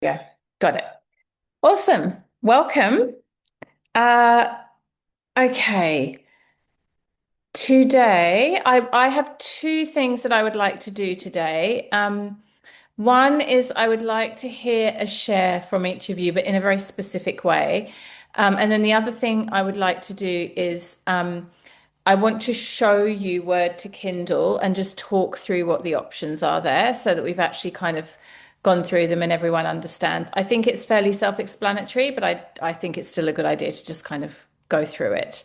Yeah, got it. Awesome. Welcome. Uh, okay. Today, I have two things that I would like to do today. One is I would like to hear a share from each of you, but in a very specific way. And then the other thing I would like to do is I want to show you Word to Kindle and just talk through what the options are there so that we've actually kind of gone through them and everyone understands. I think it's fairly self-explanatory, but I think it's still a good idea to just kind of go through it.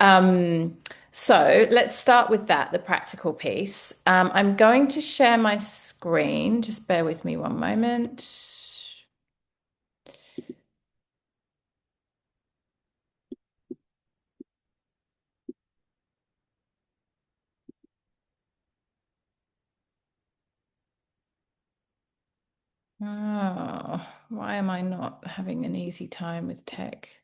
Um, so let's start with that, the practical piece. I'm going to share my screen. Just bear with me one moment. Oh, why am I not having an easy time with tech?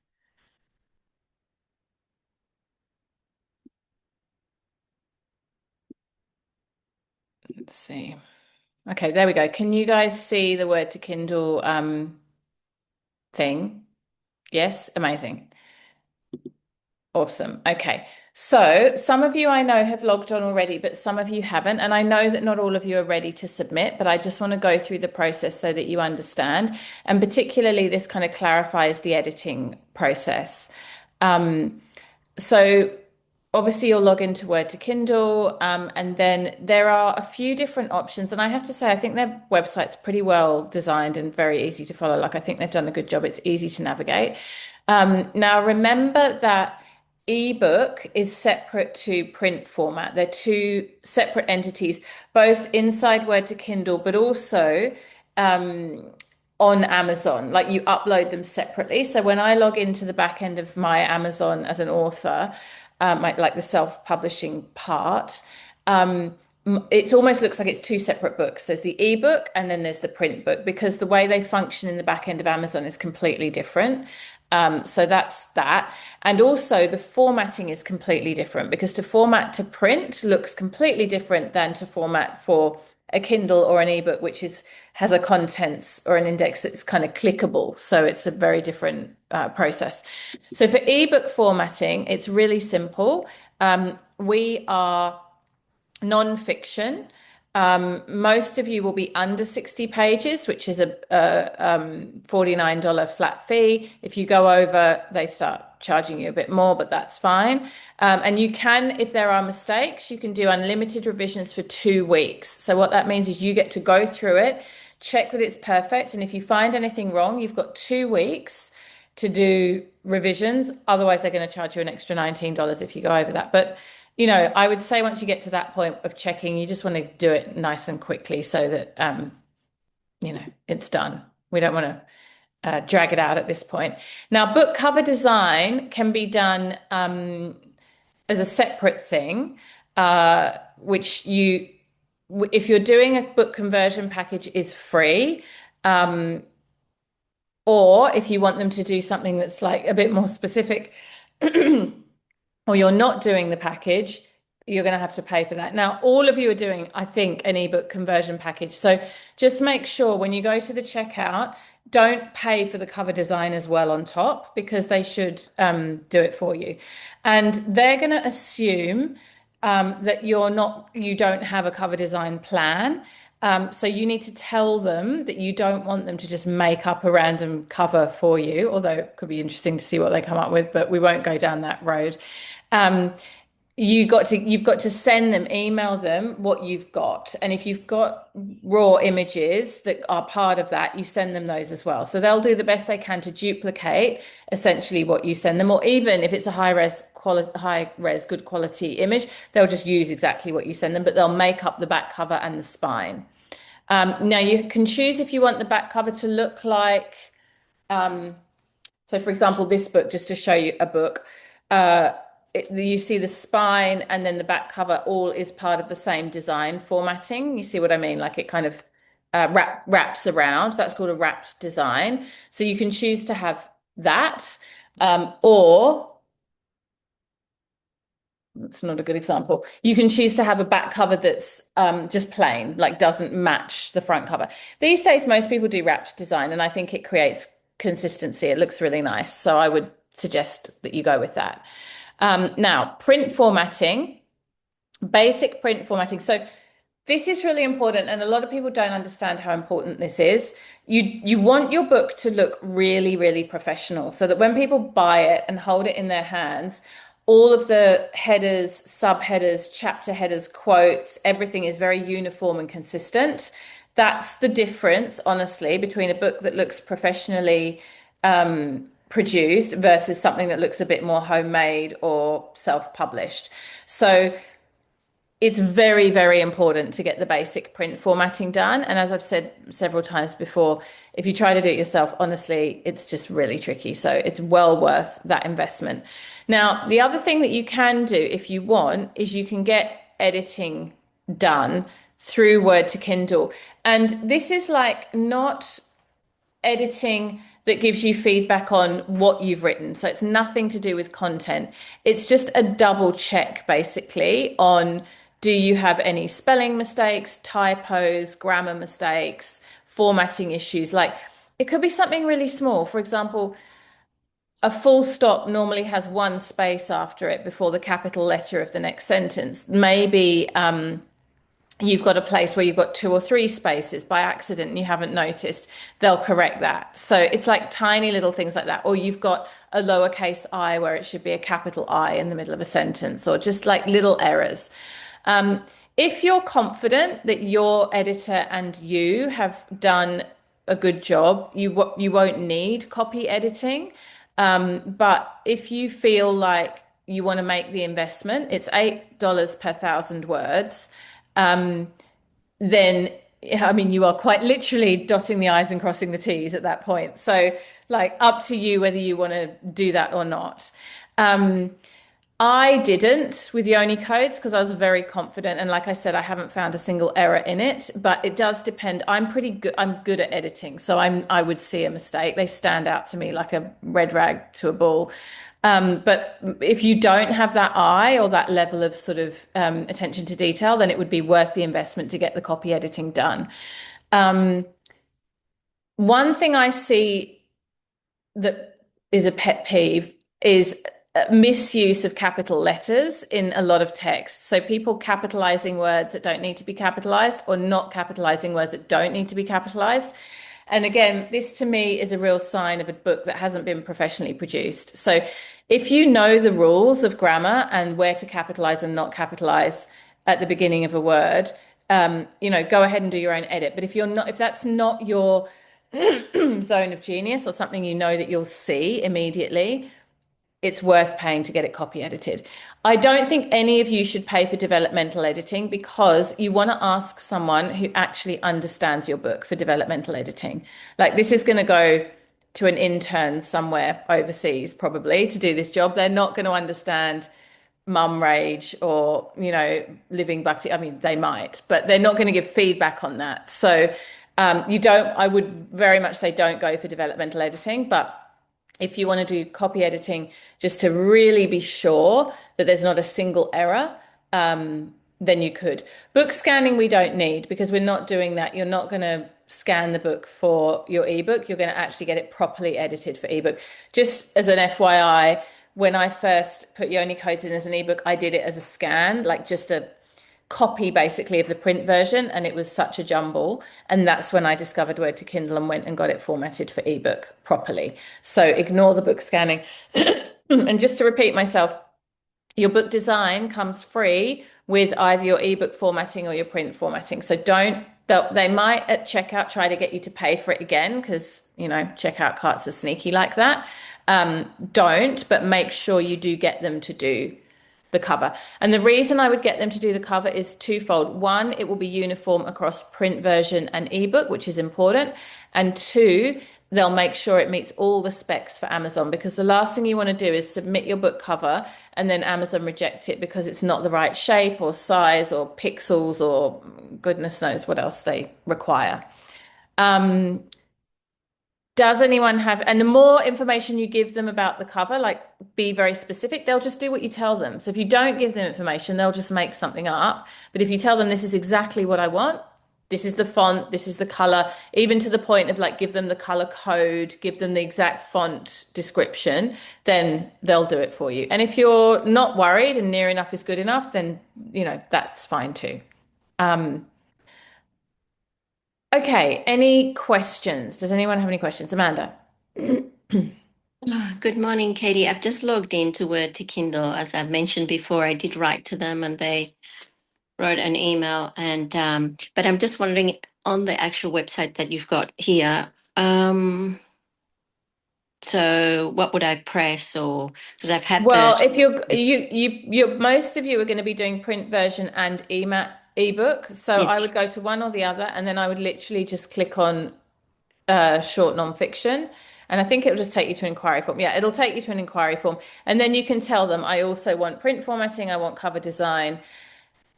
Let's see. Okay, there we go. Can you guys see the Word to Kindle thing? Yes, amazing. Awesome. Okay. So some of you I know have logged on already, but some of you haven't. And I know that not all of you are ready to submit, but I just want to go through the process so that you understand. And particularly, this kind of clarifies the editing process. Um, so obviously you'll log into Word to Kindle, and then there are a few different options. And I have to say, I think their website's pretty well designed and very easy to follow. Like I think they've done a good job. It's easy to navigate. Now remember that ebook is separate to print format. They're two separate entities, both inside Word to Kindle, but also um, on Amazon. Like you upload them separately. So when I log into the back end of my Amazon as an author, like the self-publishing part, it almost looks like it's two separate books. There's the ebook and then there's the print book because the way they function in the back end of Amazon is completely different. So that's that. And also the formatting is completely different because to format to print looks completely different than to format for a Kindle or an ebook, which is has a contents or an index that's kind of clickable. So it's a very different process. So for ebook formatting, it's really simple. We are non-fiction. Most of you will be under 60 pages, which is a $49 flat fee. If you go over, they start charging you a bit more, but that's fine. And you can, if there are mistakes, you can do unlimited revisions for 2 weeks. So what that means is you get to go through it, check that it's perfect. And if you find anything wrong, you've got 2 weeks to do revisions. Otherwise, they're going to charge you an extra $19 if you go over that. But I would say once you get to that point of checking, you just want to do it nice and quickly so that it's done. We don't want to drag it out at this point. Now, book cover design can be done as a separate thing, which if you're doing a book conversion package, is free. Um, or if you want them to do something that's like a bit more specific, or you're not doing the package, you're going to have to pay for that. Now, all of you are doing, I think, an ebook conversion package. So just make sure when you go to the checkout, don't pay for the cover design as well on top because they should do it for you. And they're going to assume that you don't have a cover design plan. So you need to tell them that you don't want them to just make up a random cover for you, although it could be interesting to see what they come up with, but we won't go down that road. Um, you've got to send them, email them what you've got. And if you've got raw images that are part of that, you send them those as well. So they'll do the best they can to duplicate essentially what you send them, or even if it's a high res, good quality image, they'll just use exactly what you send them, but they'll make up the back cover and the spine. Now you can choose if you want the back cover to look like, so for example, this book, just to show you a book, you see the spine and then the back cover all is part of the same design formatting. You see what I mean? Like it kind of wraps around. That's called a wrapped design. So you can choose to have that, or it's not a good example. You can choose to have a back cover that's just plain, like doesn't match the front cover. These days, most people do wrapped design, and I think it creates consistency. It looks really nice. So I would suggest that you go with that. Now, print formatting, basic print formatting. So this is really important, and a lot of people don't understand how important this is. You want your book to look really, really professional so that when people buy it and hold it in their hands, all of the headers, subheaders, chapter headers, quotes, everything is very uniform and consistent. That's the difference, honestly, between a book that looks professionally produced versus something that looks a bit more homemade or self-published. So it's very, very important to get the basic print formatting done. And as I've said several times before, if you try to do it yourself, honestly, it's just really tricky. So it's well worth that investment. Now, the other thing that you can do if you want is you can get editing done through Word to Kindle. And this is like not editing that gives you feedback on what you've written. So it's nothing to do with content. It's just a double check basically on do you have any spelling mistakes, typos, grammar mistakes, formatting issues? Like it could be something really small. For example, a full stop normally has one space after it before the capital letter of the next sentence. Maybe you've got a place where you've got two or three spaces by accident and you haven't noticed, they'll correct that. So it's like tiny little things like that. Or you've got a lowercase I where it should be a capital I in the middle of a sentence, or just like little errors. If you're confident that your editor and you have done a good job, you won't need copy editing. But if you feel like you want to make the investment, it's $8 per 1,000 words. Then I mean, you are quite literally dotting the I's and crossing the T's at that point. So, like, up to you whether you want to do that or not. Um, I didn't with Yoni codes because I was very confident. And like I said, I haven't found a single error in it, but it does depend. I'm pretty good. I'm good at editing. So I would see a mistake. They stand out to me like a red rag to a bull. But if you don't have that eye or that level of sort of attention to detail, then it would be worth the investment to get the copy editing done. Um, One thing I see that is a pet peeve is misuse of capital letters in a lot of text. So people capitalizing words that don't need to be capitalized or not capitalizing words that don't need to be capitalized. And again, this to me is a real sign of a book that hasn't been professionally produced. So if you know the rules of grammar and where to capitalize and not capitalize at the beginning of a word, go ahead and do your own edit. But if that's not your zone of genius or something you know that you'll see immediately, it's worth paying to get it copy edited. I don't think any of you should pay for developmental editing because you want to ask someone who actually understands your book for developmental editing. Like this is going to go to an intern somewhere overseas probably to do this job. They're not going to understand mum rage or, living bucksy. I mean, they might, but they're not going to give feedback on that. So I would very much say don't go for developmental editing, but if you want to do copy editing, just to really be sure that there's not a single error, then you could. Book scanning, we don't need because we're not doing that. You're not going to scan the book for your ebook. You're going to actually get it properly edited for ebook. Just as an FYI, when I first put Yoni codes in as an ebook, I did it as a scan, like just a copy basically of the print version, and it was such a jumble. And that's when I discovered Word to Kindle and went and got it formatted for ebook properly. So ignore the book scanning. And just to repeat myself, your book design comes free with either your ebook formatting or your print formatting. So they might at checkout try to get you to pay for it again because, checkout carts are sneaky like that. But make sure you do get them to do the cover. And the reason I would get them to do the cover is twofold. One, it will be uniform across print version and ebook, which is important. And two, they'll make sure it meets all the specs for Amazon because the last thing you want to do is submit your book cover and then Amazon reject it because it's not the right shape or size or pixels or goodness knows what else they require. Does anyone have, and the more information you give them about the cover, like be very specific, they'll just do what you tell them. So if you don't give them information, they'll just make something up. But if you tell them this is exactly what I want, this is the font, this is the color, even to the point of like give them the color code, give them the exact font description, then they'll do it for you. And if you're not worried and near enough is good enough, then that's fine too. Um, okay, any questions? Does anyone have any questions? Amanda? Good morning, Katie. I've just logged into Word to Kindle. As I've mentioned before, I did write to them and they wrote an email. And but I'm just wondering on the actual website that you've got here, so what would I press or because I've had the Well, if you're most of you are going to be doing print version and ebook, so yeah, I would go to one or the other, and then I would literally just click on short nonfiction, and I think it'll just take you to an inquiry form. Yeah, it'll take you to an inquiry form, and then you can tell them I also want print formatting, I want cover design.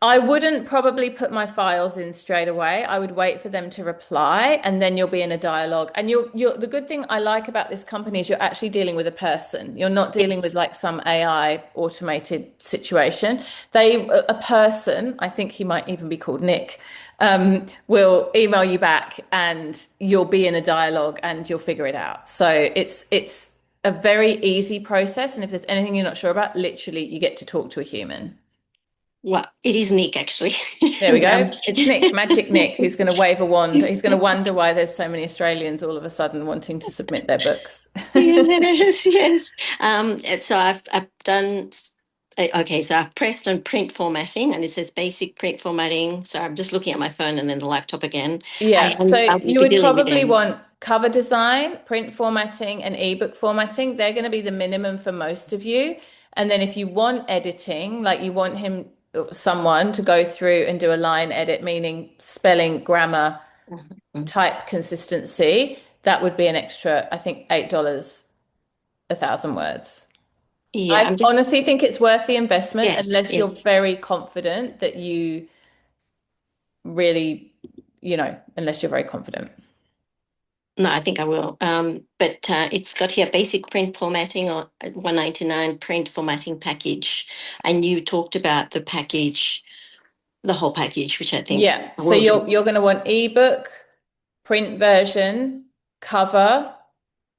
I wouldn't probably put my files in straight away. I would wait for them to reply and then you'll be in a dialogue. And you're the good thing I like about this company is you're actually dealing with a person. You're not dealing with yes. like some AI automated situation. A person, I think he might even be called Nick, will email you back and you'll be in a dialogue and you'll figure it out. So it's a very easy process. And if there's anything you're not sure about, literally you get to talk to a human. Well, it is Nick actually. There we And, go. It's Nick, Magic Nick, who's going to wave a wand. He's going to wonder why there's so many Australians all of a sudden wanting to submit their books. yes, yes. And so I've done. Okay, so I've pressed on print formatting, and it says basic print formatting. So I'm just looking at my phone and then the laptop again, Yeah, so and I will you be would dealing with probably them. want cover design, print formatting, and ebook formatting. They're going to be the minimum for most of you. And then if you want editing, like you want someone to go through and do a line edit, meaning spelling, grammar, Mhm. type consistency, that would be an extra, I think, $8 a thousand words. Yeah, I I'm just honestly think it's worth the investment yes, unless you're yes. very confident that you really, unless you're very confident. No, I think I will. But it's got here basic print formatting or 199 print formatting package, and you talked about the package, the whole package, which I think Yeah. I So will do. you're going to want ebook, print version, cover,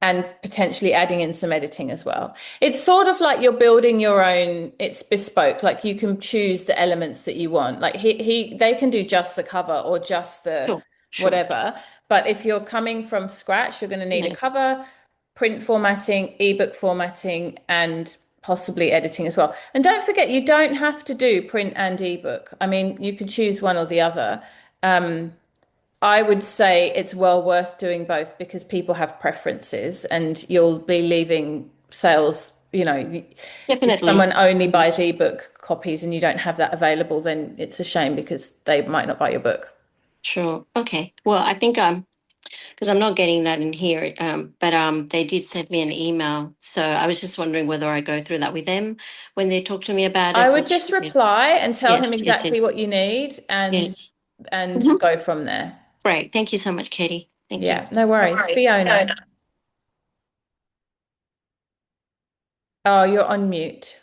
and potentially adding in some editing as well. It's sort of like you're building your own, it's bespoke. Like you can choose the elements that you want. Like they can do just the cover or just the Sure, sure. whatever. But if you're coming from scratch, you're going to need a Yes. cover, print formatting, ebook formatting, and possibly editing as well. And don't forget, you don't have to do print and ebook. I mean, you could choose one or the other. Um, I would say it's well worth doing both because people have preferences and you'll be leaving sales, if Definitely. someone only buys Yes. ebook copies and you don't have that available, then it's a shame because they might not buy your book. Sure. Okay. Well, I think because I'm not getting that in here, but they did send me an email, so I was just wondering whether I go through that with them when they talk to me about I it, would which just yeah. reply and tell him Yes, yes, exactly yes, what you need and yes. and Mhm. go from there. Great. Thank you so much, Katie. Thank you. Yeah, no worries. Fiona. Oh, you're on mute.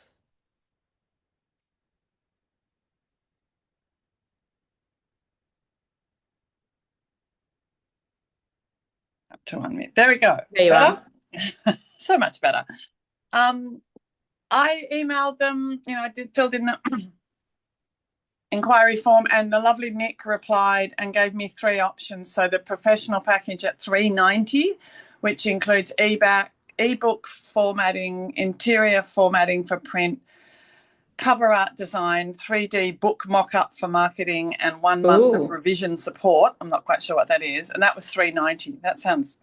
Up to 1 minute. There we go. There you Better? are. So much better. Um, I emailed them, I did filled in the inquiry form and the lovely Nick replied and gave me three options. So the professional package at 390, which includes ebook formatting, interior formatting for print, cover art design, 3D book mock-up for marketing, and 1 month of Ooh, revision support. I'm not quite sure what that is. And that was 390. That sounds,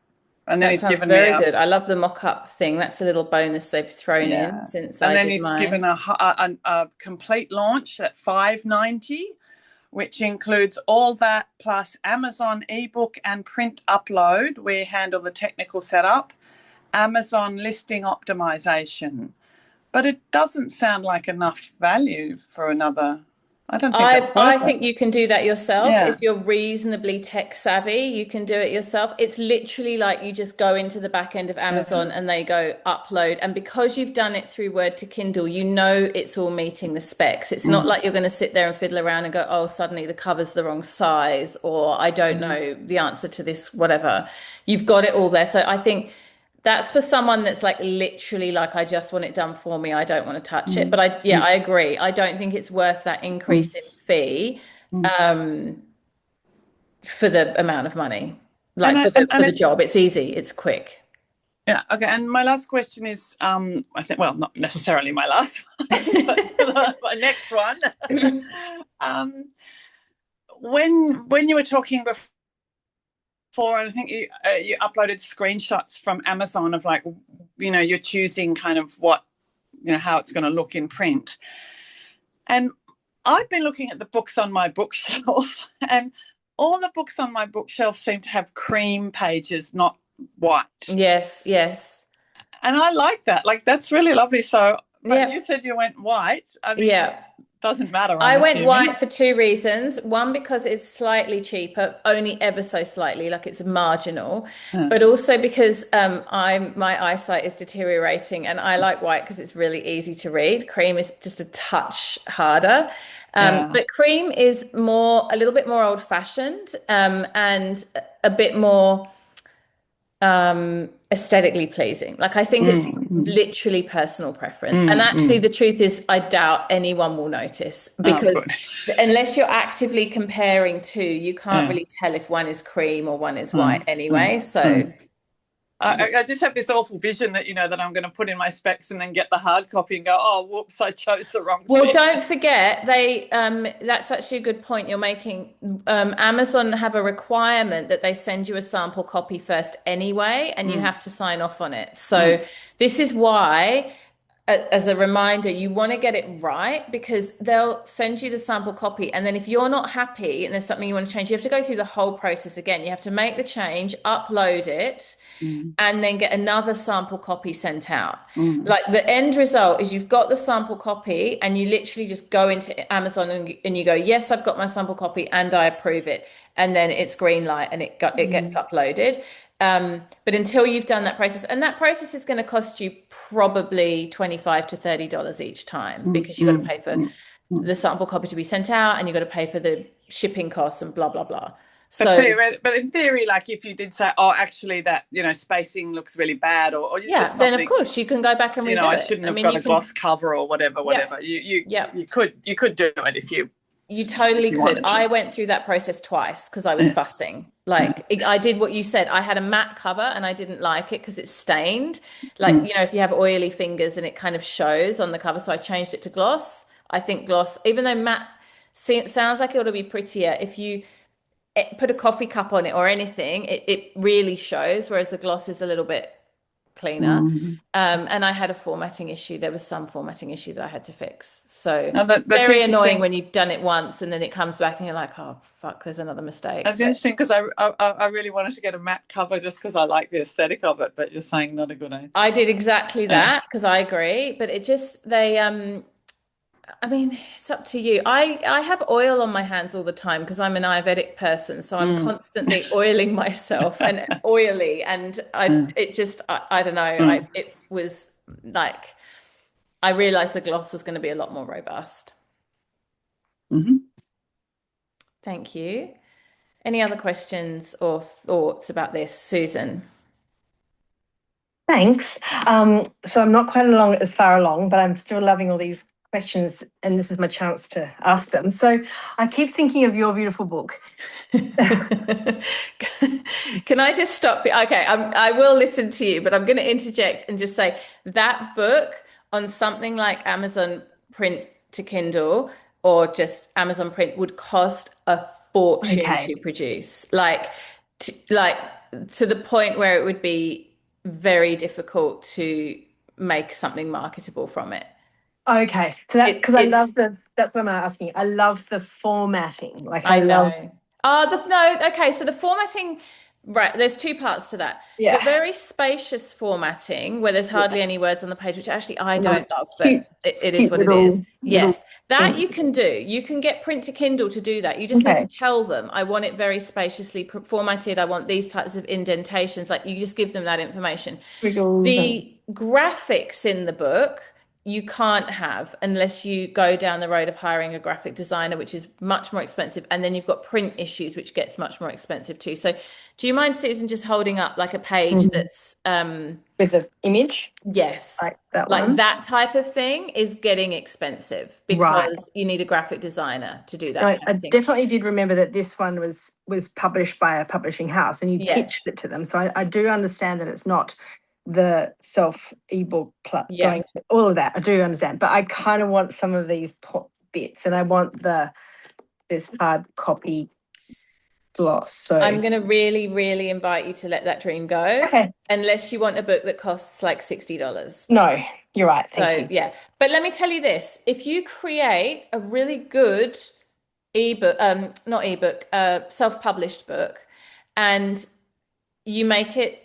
and then that he's sounds given me very a, good. I love the mock-up thing. That's a little bonus they've thrown in yeah. since And I then did he's given mine. a complete launch at 590, which includes all that plus Amazon ebook and print upload. We handle the technical setup, Amazon listing optimization. But it doesn't sound like enough value for another. I don't think that's I worth think it. you can do that yourself. Yeah. If you're reasonably tech savvy, you can do it yourself. It's literally like you just go into the back end of Amazon and they go upload. And because you've done it through Word to Kindle, you know it's all meeting the specs. It's not like you're going to sit there and fiddle around and go, oh, suddenly the cover's the wrong size, or I don't know the answer to this, whatever. You've got it all there. So I think that's for someone that's like literally like, I just want it done for me. I don't want to touch it. But I agree. I don't think it's worth that increase in fee for the amount of money. Like for the job. It's easy, it's quick. Yeah, okay. And my last question is, I think, well, not necessarily my last one, but my next one. When you were talking before, and I think you uploaded screenshots from Amazon of like, you're choosing kind of what, how it's going to look in print. And I've been looking at the books on my bookshelf, and all the books on my bookshelf seem to have cream pages, not white. Yes, yes. And I like that. Like, that's really lovely. So, but you said you went white. I mean, doesn't matter. I went white for two reasons. One, because it's slightly cheaper, only ever so slightly, like it's marginal. But also because my eyesight is deteriorating, and I like white because it's really easy to read. Cream is just a touch harder. But cream is a little bit more old-fashioned, and a bit more aesthetically pleasing. Like, I think it's literally personal preference. And actually the truth is, I doubt anyone will notice, because unless you're actively comparing two, you can't really tell if one is cream or one is white anyway. So I just have this awful vision that, that I'm going to put in my specs and then get the hard copy and go, oh, whoops, I chose the wrong thing. Well, don't forget, that's actually a good point you're making. Amazon have a requirement that they send you a sample copy first anyway, and you have to sign off on it. So this is why, as a reminder, you want to get it right, because they'll send you the sample copy, and then if you're not happy and there's something you want to change, you have to go through the whole process again. You have to make the change, upload it, and then get another sample copy sent out. Like, the end result is you've got the sample copy, and you literally just go into Amazon and you go, yes, I've got my sample copy and I approve it, and then it's green light and it gets uploaded. But until you've done that process, and that process is going to cost you probably $25 to $30 each time, because you've got to pay for the sample copy to be sent out, and you've got to pay for the shipping costs and blah, blah, blah. But in theory, like, if you did say, oh, actually that, spacing looks really bad, or just then of course you can go back and redo it. I shouldn't have got a gloss cover or whatever. You could do it if you totally could. I went through that process twice because I was fussing. Like, I did what you said. I had a matte cover and I didn't like it because it's stained. Like, if you have oily fingers and it kind of shows on the cover. So I changed it to gloss. I think gloss, even though matte sounds like it ought to be prettier, if you put a coffee cup on it or anything, it really shows, whereas the gloss is a little bit cleaner. And I had a formatting issue. There was some formatting issue that I had to fix. So that's very annoying when you've done it once and then it comes back and you're like, oh fuck, there's another mistake. That's interesting, because I really wanted to get a matte cover just because I like the aesthetic of it, but you're saying not a good idea. I did exactly that, because I agree, but it just, I mean, it's up to you. I have oil on my hands all the time because I'm an Ayurvedic person, so I'm constantly oiling myself and oily, and I don't know. It was like, I realized the gloss was going to be a lot more robust. Thank you. Any other questions or thoughts about this, Susan? Thanks. So I'm not quite as far along, but I'm still loving all these questions, and this is my chance to ask them. So I keep thinking of your beautiful book. Can I just stop you? Okay, I will listen to you, but I'm going to interject and just say that book on something like Amazon Print to Kindle or just Amazon Print would cost a fortune to produce, like to the point where it would be very difficult to make something marketable from it. Okay, so that's because I love that's what I'm asking. I love the formatting. Like, I love. No, okay. So the formatting Right, there's two parts to that. Yeah. The very spacious formatting, where there's hardly any words on the page, which actually I don't love, Cute- but it is cute what it little- is. Yes, that thing. you can do. You can get Print to Kindle to do that. You just need Okay. to tell them, I want it very spaciously formatted. I want these types of indentations. Like you just give them that information. Squiggles and- The graphics in the book you can't have unless you go down the road of hiring a graphic designer, which is much more expensive. And then you've got print issues, which gets much more expensive too. So do you mind, Susan, just holding up like a page that's with the image, yes, like that like one. that type of thing is getting expensive because you need a graphic designer to do that I type of thing. definitely did remember that this one was published by a publishing house, and you Yes. pitched it to them. So I do understand that it's not the self ebook Yeah. going to all of that. I do understand, but I kind of want some of these bits, and I want this hard copy gloss. So I'm going to really, really invite you to let that dream go. Okay. Unless you want a book that costs like $60. No, you're right. Thank you. Yeah. But let me tell you this, if you create a really good ebook, not ebook, self-published book, and you make it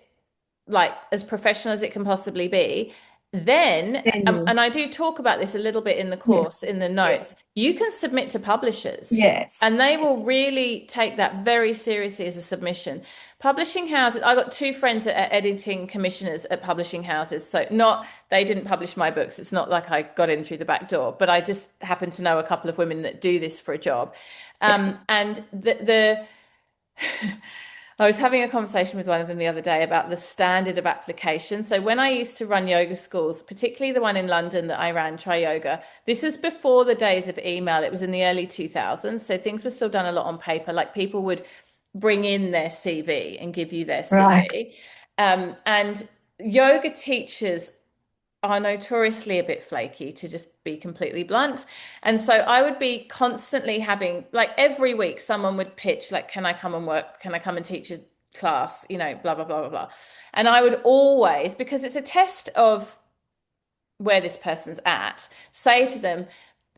like as professional as it can possibly be, then, and I do talk about this a little bit in the course, in the notes, you can submit to publishers. Yes. And they will really take that very seriously as a submission. Publishing houses, I got two friends that are editing commissioners at publishing houses. So they didn't publish my books. It's not like I got in through the back door, but I just happen to know a couple of women that do this for a job. And I was having a conversation with one of them the other day about the standard of application. So when I used to run yoga schools, particularly the one in London that I ran, Try Yoga, this was before the days of email. It was in the early 2000s. So things were still done a lot on paper. Like people would bring in their CV and give you their CV. Right. And yoga teachers are notoriously a bit flaky, to just be completely blunt. And so I would be constantly having, like every week, someone would pitch, like, can I come and work? Can I come and teach a class? You know, blah, blah, blah, blah, blah. And I would always, because it's a test of where this person's at, say to them,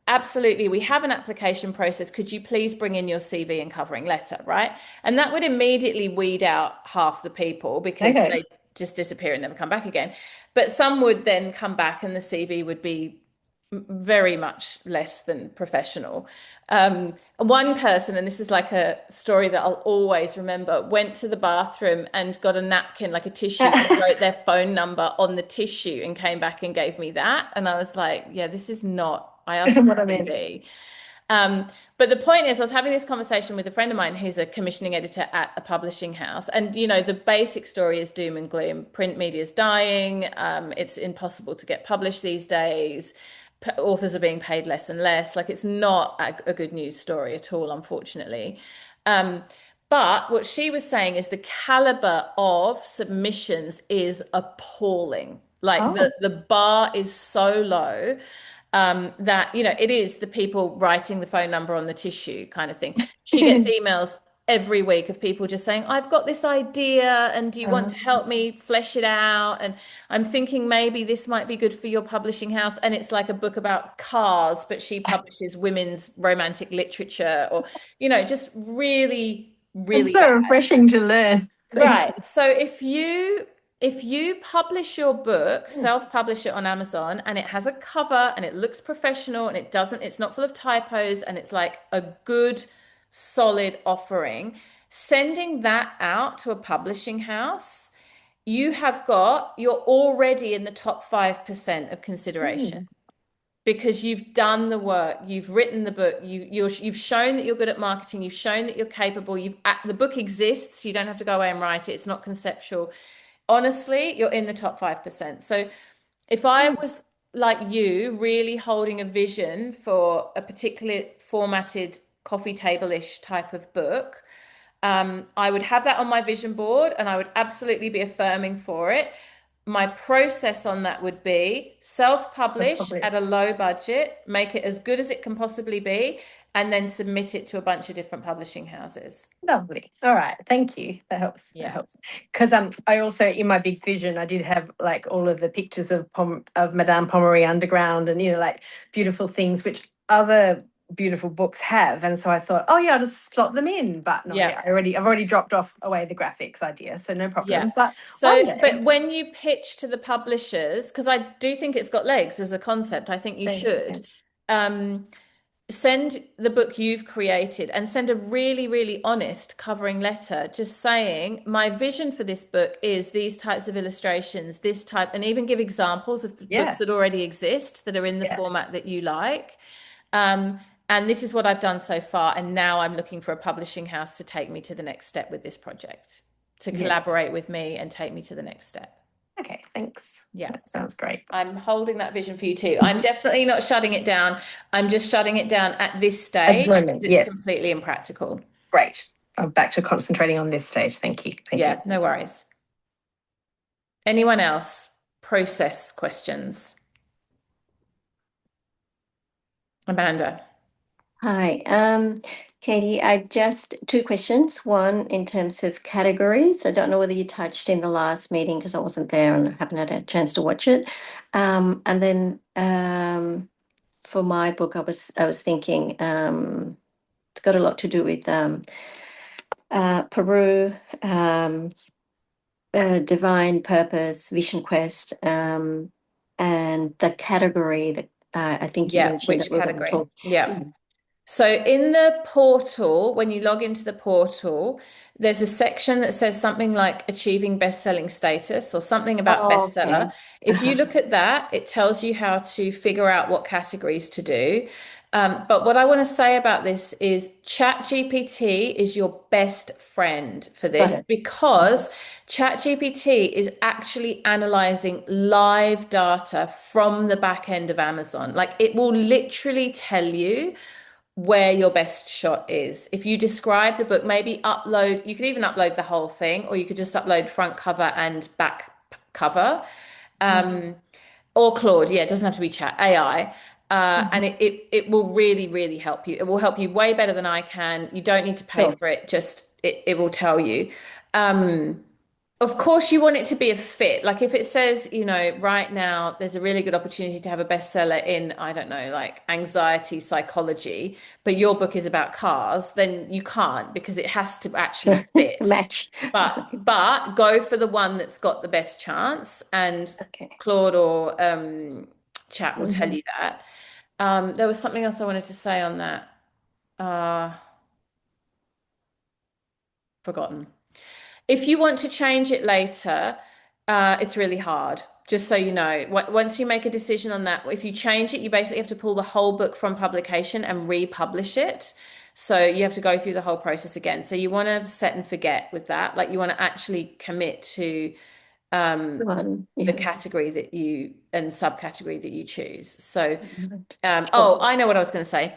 absolutely, we have an application process. Could you please bring in your CV and covering letter, right? And that would immediately weed out half the people because they just disappear and never come back again. But some would then come back and the CV would be very much less than professional. One person, and this is like a story that I'll always remember, went to the bathroom and got a napkin, like a tissue, and wrote their phone number on the tissue and came back and gave me that. And I was like, yeah, this is not, I asked for a CV. But the point is, I was having this conversation with a friend of mine who's a commissioning editor at a publishing house. And, you know, the basic story is doom and gloom. Print media is dying. It's impossible to get published these days. Authors are being paid less and less. Like, it's not a good news story at all, unfortunately. But what she was saying is the caliber of submissions is appalling. Like the bar is so low. That, you know, it is the people writing the phone number on the tissue kind of thing. She gets emails every week of people just saying, I've got this idea and do you want to help me flesh it out? And I'm thinking maybe this might be good for your publishing house. And it's like a book about cars, but she publishes women's romantic literature, or, you know, just really, really It's so refreshing to learn. Right. So if you publish your book, self-publish it on Amazon, and it has a cover and it looks professional and it's not full of typos, and it's like a good, solid offering, sending that out to a publishing house, you're already in the top 5% of consideration. Because you've done the work, you've written the book, you've shown that you're good at marketing, you've shown that you're capable, the book exists, you don't have to go away and write it, it's not conceptual. Honestly, you're in the top 5%. So if I was like you, really holding a vision for a particular formatted coffee table-ish type of book, I would have that on my vision board and I would absolutely be affirming for it. My process on that would be self-publish at a low budget, make it as good as it can possibly be, and then submit it to a bunch of different publishing houses. Lovely. All right. Thank you. That helps. Yeah. That helps. Because I also, in my big vision, I did have like all of the pictures of Madame Pommery Underground and, you know, like beautiful things which other beautiful books have. And so I thought, oh yeah, I'll just slot them in. But no, Yeah. I've already dropped off away the graphics idea, so no problem. Yeah. But So, one day, but when you pitch to the publishers, because I do think it's got legs as a concept, I think you should send the book you've created and send a really, really honest covering letter, just saying, my vision for this book is these types of illustrations, this type, and even give examples of books that already exist that are in the format that you like. And this is what I've done so far. And now I'm looking for a publishing house to take me to the next step with this project, to collaborate with me and take me to the next step. Okay, thanks. Yeah. That sounds great. I'm holding that vision for you too. I'm definitely not shutting it down. I'm just shutting it down at this stage because it's completely impractical. Great. I'm back to concentrating on this stage. Thank you. Thank you. No worries. Anyone else? Process questions? Amanda. Hi, Katie, I've just two questions. One in terms of categories. I don't know whether you touched in the last meeting because I wasn't there and haven't had a chance to watch it. And then for my book, I was thinking it's got a lot to do with Peru, divine purpose, vision quest, and the category that I think you mentioned which that we're going to talk. So in the portal, when you log into the portal, there's a section that says something like achieving best-selling status or something about bestseller. Okay. If you look at that, it tells you how to figure out what categories to do. But what I want to say about this is ChatGPT is your best friend for this because ChatGPT is actually analyzing live data from the back end of Amazon. Like it will literally tell you where your best shot is. If you describe the book, maybe upload, you could even upload the whole thing, or you could just upload front cover and back cover. Or Claude, it doesn't have to be chat, AI. And it will really, really help you. It will help you way better than I can. You don't need to pay for it, just it will tell you. Of course, you want it to be a fit. Like if it says, right now there's a really good opportunity to have a bestseller in, I don't know, like anxiety psychology, but your book is about cars, then you can't because it has to actually fit. Match. But go for the one that's got the best chance, and Claude or Chat will tell you that. There was something else I wanted to say on that. Forgotten. If you want to change it later, it's really hard. Just so you know, once you make a decision on that, if you change it, you basically have to pull the whole book from publication and republish it. So you have to go through the whole process again. So you want to set and forget with that. Like you want to actually commit to the category that you and subcategory that you choose. So, I know what I was going to say.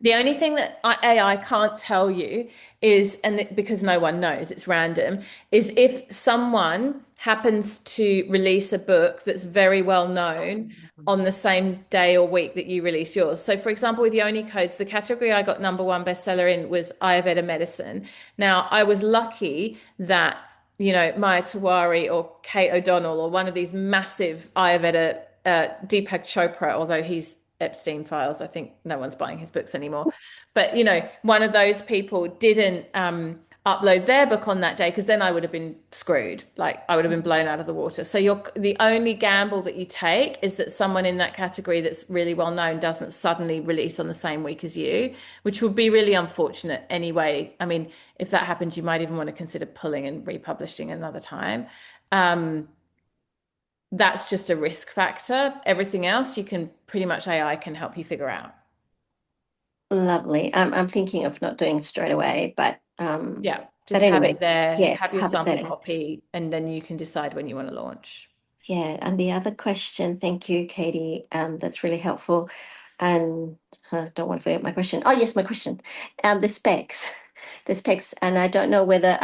The only thing that AI can't tell you is, and because no one knows, it's random, is if someone happens to release a book that's very well known on the same day or week that you release yours. So for example, with Yoni Codes, the category I got #1 bestseller in was Ayurveda medicine. Now, I was lucky that, Maya Tawari or Kate O'Donnell or one of these massive Ayurveda, Deepak Chopra, although he's Epstein files, I think no one's buying his books anymore, but one of those people didn't upload their book on that day, because then I would have been screwed. Like I would have been blown out of the water. So the only gamble that you take is that someone in that category that's really well known doesn't suddenly release on the same week as you, which would be really unfortunate anyway. I mean, if that happened, you might even want to consider pulling and republishing another time. That's just a risk factor. Everything else you can pretty much, AI can help you figure out. Lovely. I'm thinking of not doing it straight away, but just have it there, have your sample copy, and then you can decide when you want to launch. And the other question, thank you, Katie, that's really helpful. And I don't want to forget my question. Oh yes, my question. The specs, and I don't know whether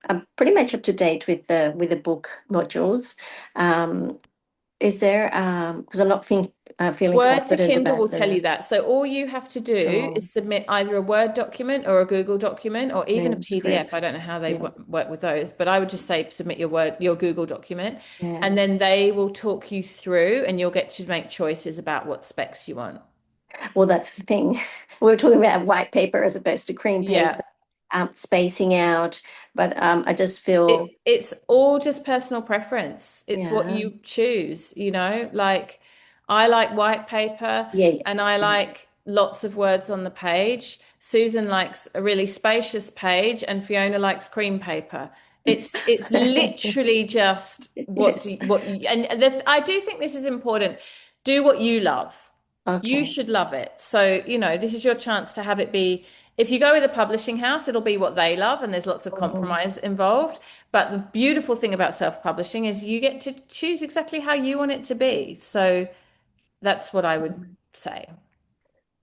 I'm pretty much up to date with the book modules. Is there because I'm not feeling Word to confident Kindle about will tell you that. So all you have to do is submit either a Word document or a Google document or even a PDF. I don't know how they work with those, but I would just say submit your Google document, and then they will talk you through, and you'll get to make choices about what specs you want. Well, that's the thing. We were talking about white paper as opposed to cream paper, Yeah. spacing out. But I just feel, It's all just personal preference. It's what yeah, you choose, like I like white paper yeah, yeah. and I like lots of words on the page. Susan likes a really spacious page and Fiona likes cream paper. It's literally just Yes. I do think this is important. Do what you love. You Okay. should love it. So, this is your chance to have it be, if you go with a publishing house, it'll be what they love, and there's lots of Mhm. compromise involved. But the beautiful thing about self-publishing is you get to choose exactly how you want it to be. So that's what I would say.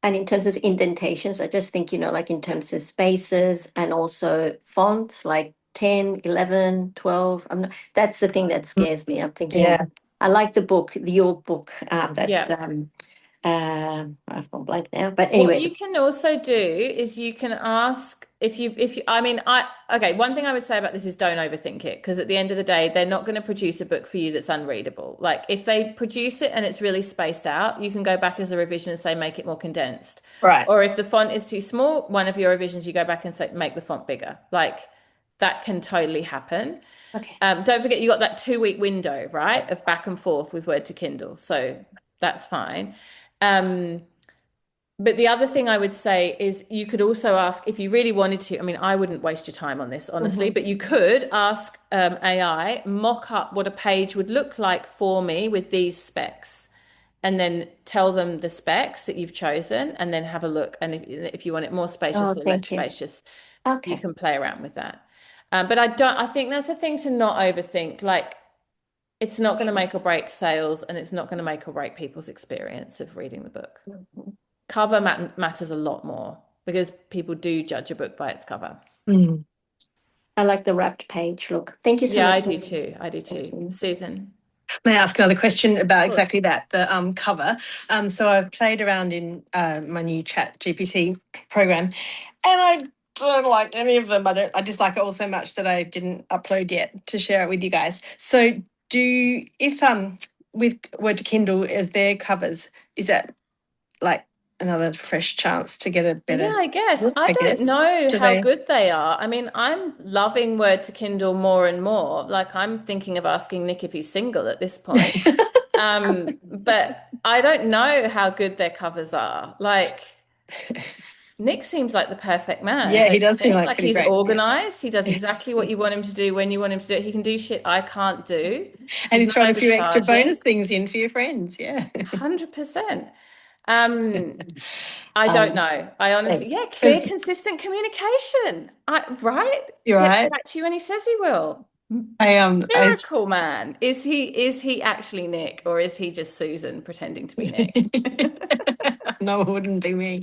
And in terms of indentations, I just think, like in terms of spaces and also fonts, like 10, 11, 12. That's the thing that scares me. I'm thinking, Yeah. I like the book, your book. That's, Yeah. I've gone blank now. But What anyway, you can also do is you can ask I mean, okay, one thing I would say about this is don't overthink it, because at the end of the day, they're not going to produce a book for you that's unreadable. Like if they produce it and it's really spaced out, you can go back as a revision and say, make it more condensed. Right. Or if the font is too small, one of your revisions, you go back and say, make the font bigger. Like that can totally happen. okay. Don't forget you got that 2-week window, right, of back and forth with Word to Kindle. So that's fine. But the other thing I would say is you could also ask if you really wanted to. I mean, I wouldn't waste your time on this, honestly, Mhm. but you could ask AI, mock up what a page would look like for me with these specs, and then tell them the specs that you've chosen, and then have a look. And if you want it more Oh, spacious or less thank you. spacious, you Okay. can play around with that. But I think that's a thing to not overthink. Like, it's not going to make or break sales, and it's not going to make or break people's experience of reading the book. Mhm. Cover matters a lot more because people do judge a book by its cover. Mm. I like the wrapped page look. Thank you so Yeah, much. I do too. I do Thank too. you. Susan. May I ask another question about Of course. exactly that, the cover? So I've played around in my new Chat GPT program, and I don't like any of them. I dislike it all so much that I didn't upload yet to share it with you guys. So if with Word to Kindle as their covers, is that like another fresh chance to get a better Yeah, I guess. look, I I don't guess? know Do how they? good they are. I mean, I'm loving Word to Kindle more and more. Like I'm thinking of asking Nick if he's single at this point. But I don't know how good their covers are. Like Nick seems like the perfect man, Yeah, don't he you does seem think? like Like pretty he's great. organized. He does exactly what you want him to do when you want him to do it. He can do shit I can't do. And He's he's not thrown a few extra overcharging. bonus things in for your friends. Yeah. 100%. Um, I don't um, know. I honestly, Thanks. yeah, clear, Because consistent communication. Right? you're Get right. back to you when he says he will. I Miracle man. Is he actually Nick, or is he just Susan pretending to be Nick? no, it wouldn't be me.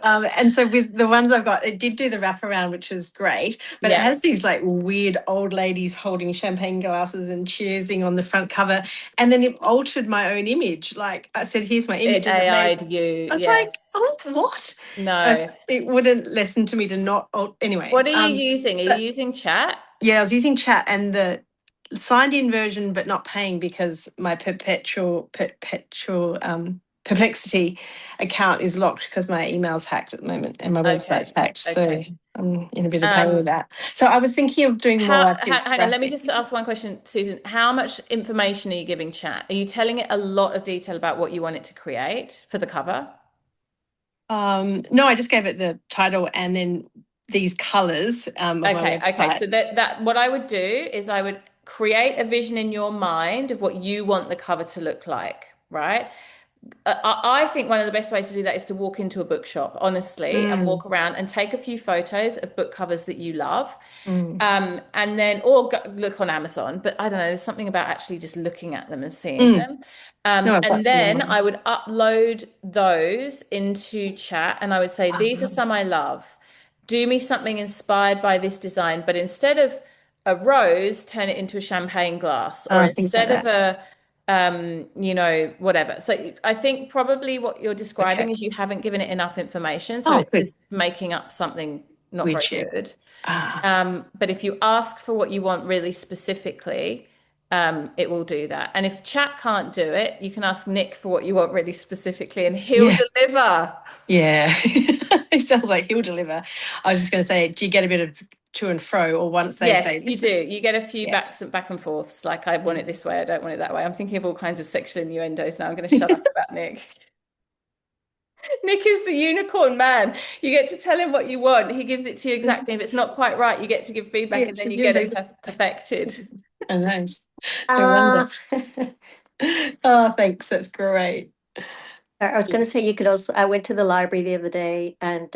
And so with the ones I've got, it did do the wraparound, which was great, but it Yeah. has these like weird old ladies holding champagne glasses and cheersing on the front cover. And then it altered my own image. Like I said, here's my It image. And it made, AI'd you. I was like, Yes. oh, what? No. It wouldn't listen to me to not, anyway. What are you using? Are you But using chat? yeah, I was using chat and the signed in version, but not paying because my perpetual perplexity account is locked because my email's hacked at the moment and my website's Okay. hacked. So Okay. I'm in a bit of pain with Um, that. So I was thinking of doing more like this hang on, let me graphic. just ask one question, Susan. How much information are you giving chat? Are you telling it a lot of detail about what you want it to create for the cover? No, I just gave it the title and then these colours of my Okay. website. So that what I would do is I would create a vision in your mind of what you want the cover to look like, right? I think one of the best ways to do that is to walk into a bookshop, honestly, and walk around and take a few photos of book covers that you love. And then, or look on Amazon, but I don't know, there's something about actually just looking at them and seeing them. No, I've got And some in then mind. I would upload those into chat and I would say, these are some I love. Do me something inspired by this design, but instead of a rose, turn it into a champagne glass, or Things like instead of that. whatever. So I think probably what you're describing Okay. is you haven't given it enough information, so Oh, it's good. just making up something not very Widget. good. Ah, But if you ask for what you want really specifically, it will do that. And if chat can't do it, you can ask Nick for what you want really specifically, and he'll Yeah. deliver. Yeah. It sounds like he'll deliver. I was just going to say, do you get a bit of to and fro, or once they say Yes, you this do. is- You get a few Yeah. back and forths, like I want it this way, I don't want it that way. I'm thinking of all kinds of sexual innuendos now. I'm going to shut up about Nick. Nick is the unicorn man. You get to tell him what you want. He gives it to you exactly. If it's not quite right, you get to give feedback, and then you get it perfected. Oh, nice. No Uh, wonder. Oh, thanks. That's great. I was going to say you could also. I went to the library the other day, and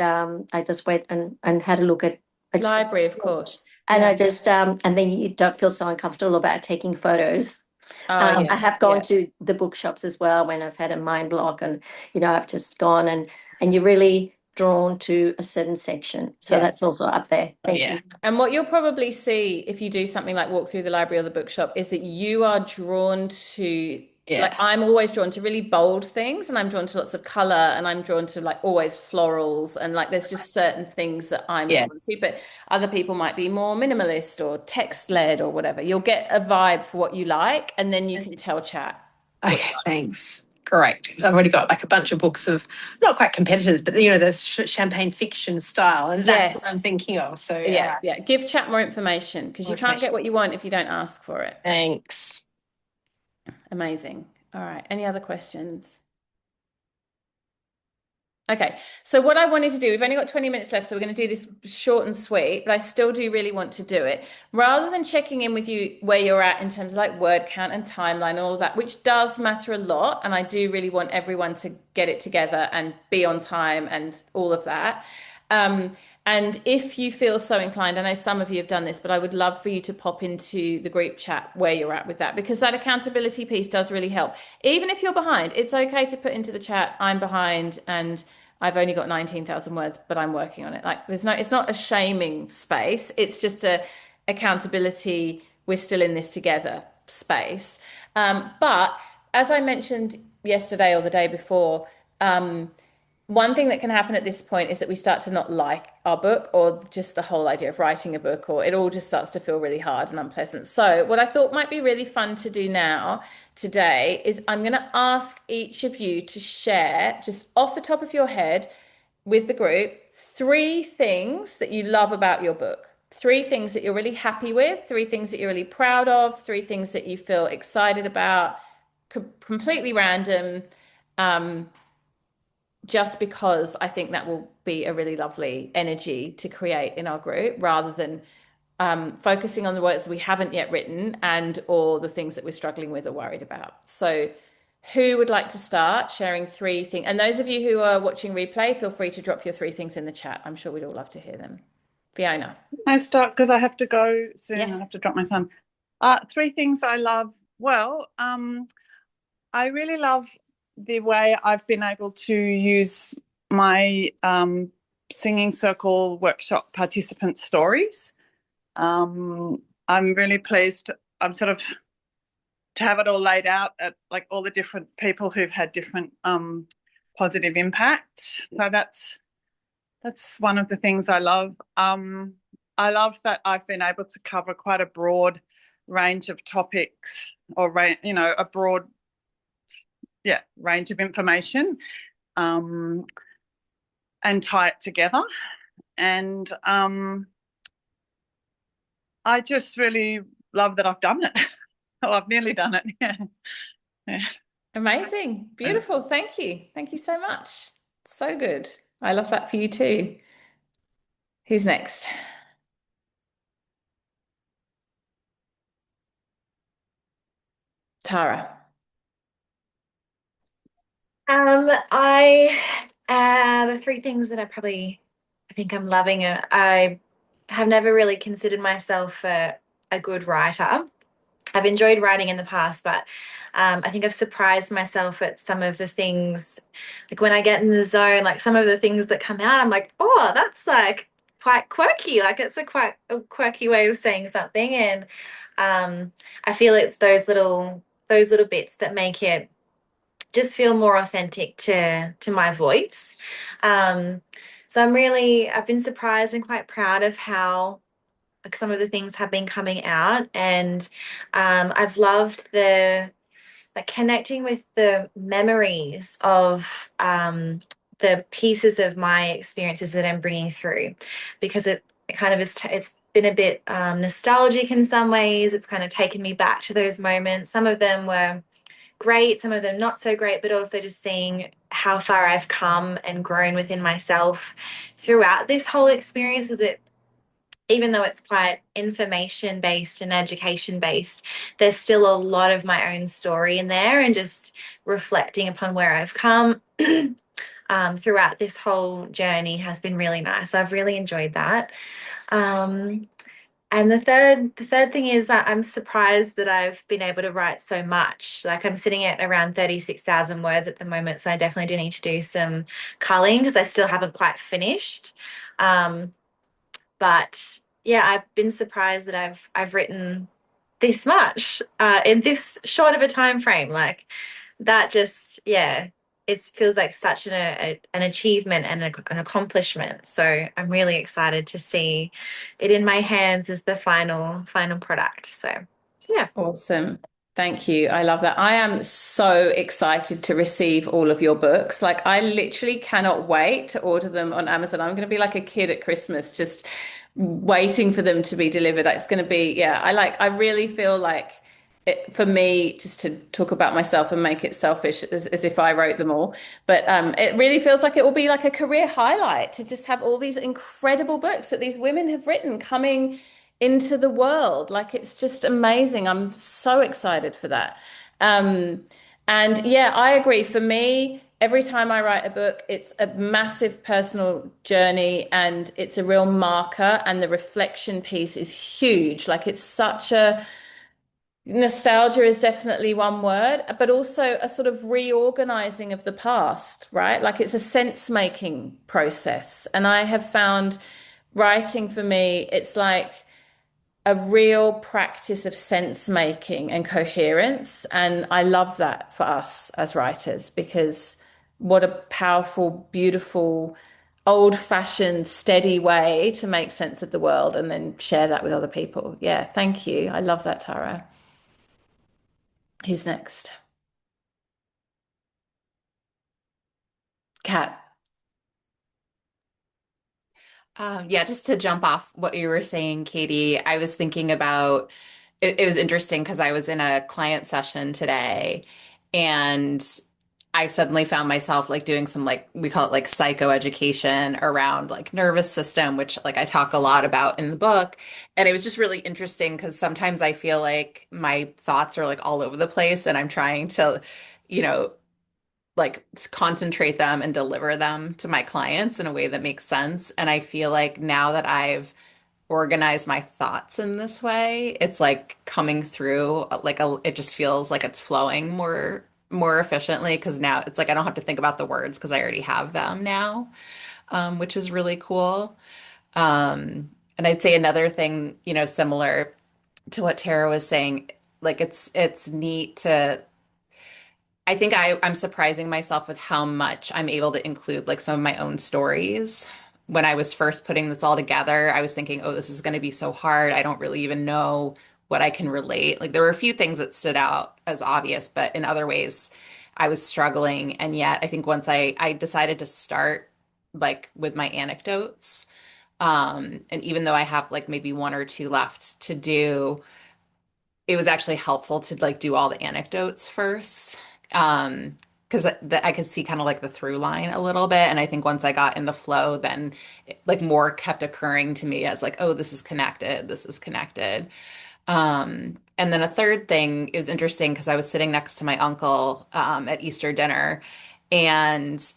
I just went and had a look at. I just, Library, of course. and Yeah. I just and then you don't feel so uncomfortable about taking photos. Oh, I yes. have gone Yeah. to the bookshops as well when I've had a mind block, and I've just gone and you're really drawn to a certain section. So Yeah. that's also up there. Oh, Thank yeah. you. And what you'll probably see if you do something like walk through the library or the bookshop is that you are drawn to, Yeah. like, I'm always drawn to really bold things, and I'm drawn to lots of color, and I'm drawn to like always florals, and like there's just certain things that I'm Yeah. drawn to, but other people might be more minimalist or text led or whatever. You'll get a vibe for what you like, and then you can tell chat. Okay, thanks. Great. I've already got like a bunch of books of not quite competitors, but the champagne fiction style, and that's what I'm Yes. thinking of. So Yeah, yeah. Give chat more information, because you can't get what you want if you don't ask for it. Thanks. Amazing. All right. Any other questions? Okay. So what I wanted to do, we've only got 20 minutes left, so we're going to do this short and sweet, but I still do really want to do it. Rather than checking in with you where you're at in terms of like word count and timeline and all of that, which does matter a lot, and I do really want everyone to get it together and be on time and all of that. And if you feel so inclined, I know some of you have done this, but I would love for you to pop into the group chat where you're at with that, because that accountability piece does really help. Even if you're behind, it's okay to put into the chat, I'm behind and I've only got 19,000 words, but I'm working on it. Like it's not a shaming space. It's just a accountability. We're still in this together space. But as I mentioned yesterday or the day before, one thing that can happen at this point is that we start to not like our book, or just the whole idea of writing a book, or it all just starts to feel really hard and unpleasant. So what I thought might be really fun to do now today is I'm going to ask each of you to share, just off the top of your head with the group, 3 things that you love about your book. 3 things that you're really happy with, 3 things that you're really proud of, 3 things that you feel excited about, completely random. Just because I think that will be a really lovely energy to create in our group, rather than focusing on the words we haven't yet written and or the things that we're struggling with or worried about. So who would like to start sharing 3 things? And those of you who are watching replay, feel free to drop your 3 things in the chat. I'm sure we'd all love to hear them. Fiona. I start because I have to go soon. Yes. I have to drop my son. 3 things I love. Well, I really love the way I've been able to use my singing circle workshop participant stories. I'm really pleased. I'm sort of to have it all laid out at like all the different people who've had different positive impacts. So that's one of the things I love. I love that I've been able to cover quite a broad range of topics, or a broad range of information, and tie it together. And I just really love that I've done it. Oh, I've nearly done it. Yeah. Amazing. Beautiful. Thank you. Thank you so much. So good. I love that for you too. Who's next? Tara. I the 3 things that I think I'm loving it. I have never really considered myself a good writer. I've enjoyed writing in the past, but I think I've surprised myself at some of the things. Like when I get in the zone, like some of the things that come out, I'm like, oh, that's like quite quirky. Like it's quite a quirky way of saying something, and I feel it's those little bits that make it just feel more authentic to my voice. So I've been surprised and quite proud of how some of the things have been coming out, and I've loved the like connecting with the memories of the pieces of my experiences that I'm bringing through, because it kind of is, it's been a bit nostalgic in some ways. It's kind of taken me back to those moments. Some of them were great, some of them not so great, but also just seeing how far I've come and grown within myself throughout this whole experience. Because it, even though it's quite information based and education based, there's still a lot of my own story in there, and just reflecting upon where I've come throughout this whole journey has been really nice. I've really enjoyed that. Um, and the third thing is that I'm surprised that I've been able to write so much. Like I'm sitting at around 36,000 words at the moment, so I definitely do need to do some culling because I still haven't quite finished. Um, but yeah, I've been surprised that I've written this much in this short of a time frame. Like that just, yeah, it feels like such an achievement and an accomplishment. So I'm really excited to see it in my hands as the final product. So yeah. Awesome. Thank you. I love that. I am so excited to receive all of your books. Like, I literally cannot wait to order them on Amazon. I'm going to be like a kid at Christmas, just waiting for them to be delivered. It's going to be, yeah, I really feel like for me, just to talk about myself and make it selfish as if I wrote them all, but it really feels like it will be like a career highlight to just have all these incredible books that these women have written coming into the world. Like it's just amazing. I'm so excited for that. Um, and yeah, I agree. For me, every time I write a book, it's a massive personal journey and it's a real marker, and the reflection piece is huge. Like it's such a nostalgia is definitely one word, but also a sort of reorganizing of the past, right? Like it's a sense-making process. And I have found writing for me, it's like a real practice of sense making and coherence. And I love that for us as writers, because what a powerful, beautiful, old fashioned, steady way to make sense of the world and then share that with other people. Yeah, thank you. I love that, Tara. Who's next? Kat. Yeah, just to jump off what you were saying, Katie, I was thinking about it was interesting because I was in a client session today and I suddenly found myself like doing some like we call it like psychoeducation around like nervous system, which like I talk a lot about in the book. And it was just really interesting because sometimes I feel like my thoughts are like all over the place and I'm trying to, you know, like concentrate them and deliver them to my clients in a way that makes sense. And I feel like now that I've organized my thoughts in this way, it's like coming through like it just feels like it's flowing more efficiently because now it's like I don't have to think about the words because I already have them now, which is really cool. And I'd say another thing, you know, similar to what Tara was saying, like it's neat to I think I'm surprising myself with how much I'm able to include like some of my own stories. When I was first putting this all together, I was thinking, oh, this is going to be so hard. I don't really even know what I can relate. Like there were a few things that stood out as obvious, but in other ways, I was struggling. And yet, I think once I decided to start like with my anecdotes, and even though I have like maybe one or two left to do, it was actually helpful to like do all the anecdotes first. Because I could see kind of like the through line a little bit. And I think once I got in the flow, then like more kept occurring to me as like, oh, this is connected. This is connected. And then a third thing is interesting because I was sitting next to my uncle at Easter dinner, and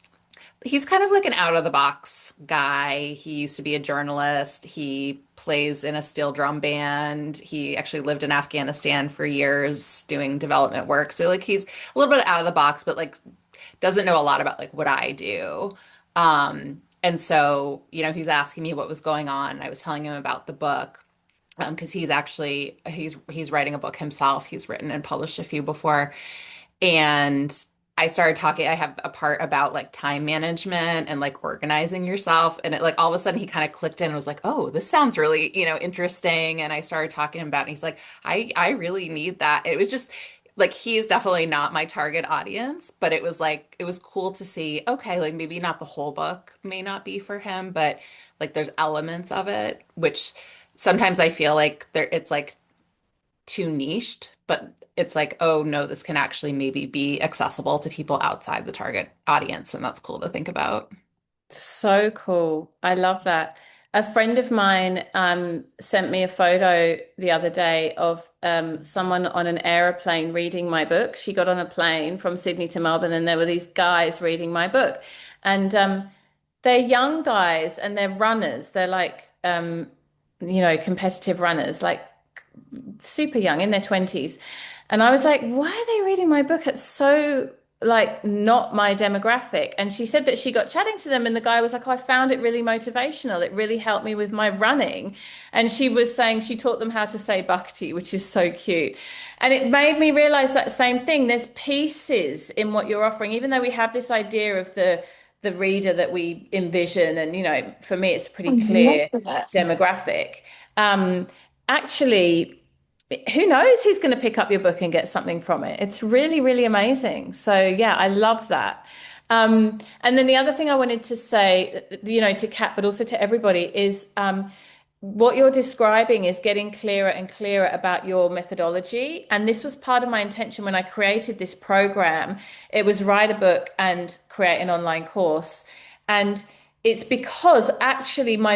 he's kind of like an out of the box guy. He used to be a journalist. He plays in a steel drum band. He actually lived in Afghanistan for years doing development work. So like he's a little bit out of the box, but like doesn't know a lot about like what I do. And so, you know, he's asking me what was going on. I was telling him about the book because he's writing a book himself. He's written and published a few before. And I started talking, I have a part about like time management and like organizing yourself. And it like all of a sudden he kind of clicked in and was like, oh, this sounds really, interesting. And I started talking about it and he's like, I really need that. It was just like he's definitely not my target audience, but it was like it was cool to see, okay, like maybe not the whole book may not be for him, but like there's elements of it, which sometimes I feel like it's like too niched, but it's like, oh no, this can actually maybe be accessible to people outside the target audience, and that's cool to think about. So cool. I love that. A friend of mine sent me a photo the other day of someone on an aeroplane reading my book. She got on a plane from Sydney to Melbourne, and there were these guys reading my book. And they're young guys and they're runners. They're like, competitive runners, like super young in their 20s. And I was like, why are they reading my book? It's so like not my demographic. And she said that she got chatting to them and the guy was like, oh, I found it really motivational. It really helped me with my running. And she was saying she taught them how to say bhakti, which is so cute. And it made me realize that same thing. There's pieces in what you're offering, even though we have this idea of the reader that we envision. And, for me, it's a pretty clear demographic. Um, Actually, who knows who's going to pick up your book and get something from it? It's really, really amazing. So, yeah, I love that. And then the other thing I wanted to say, to Kat, but also to everybody, is what you're describing is getting clearer and clearer about your methodology. And this was part of my intention when I created this program. It was write a book and create an online course. And it's because actually my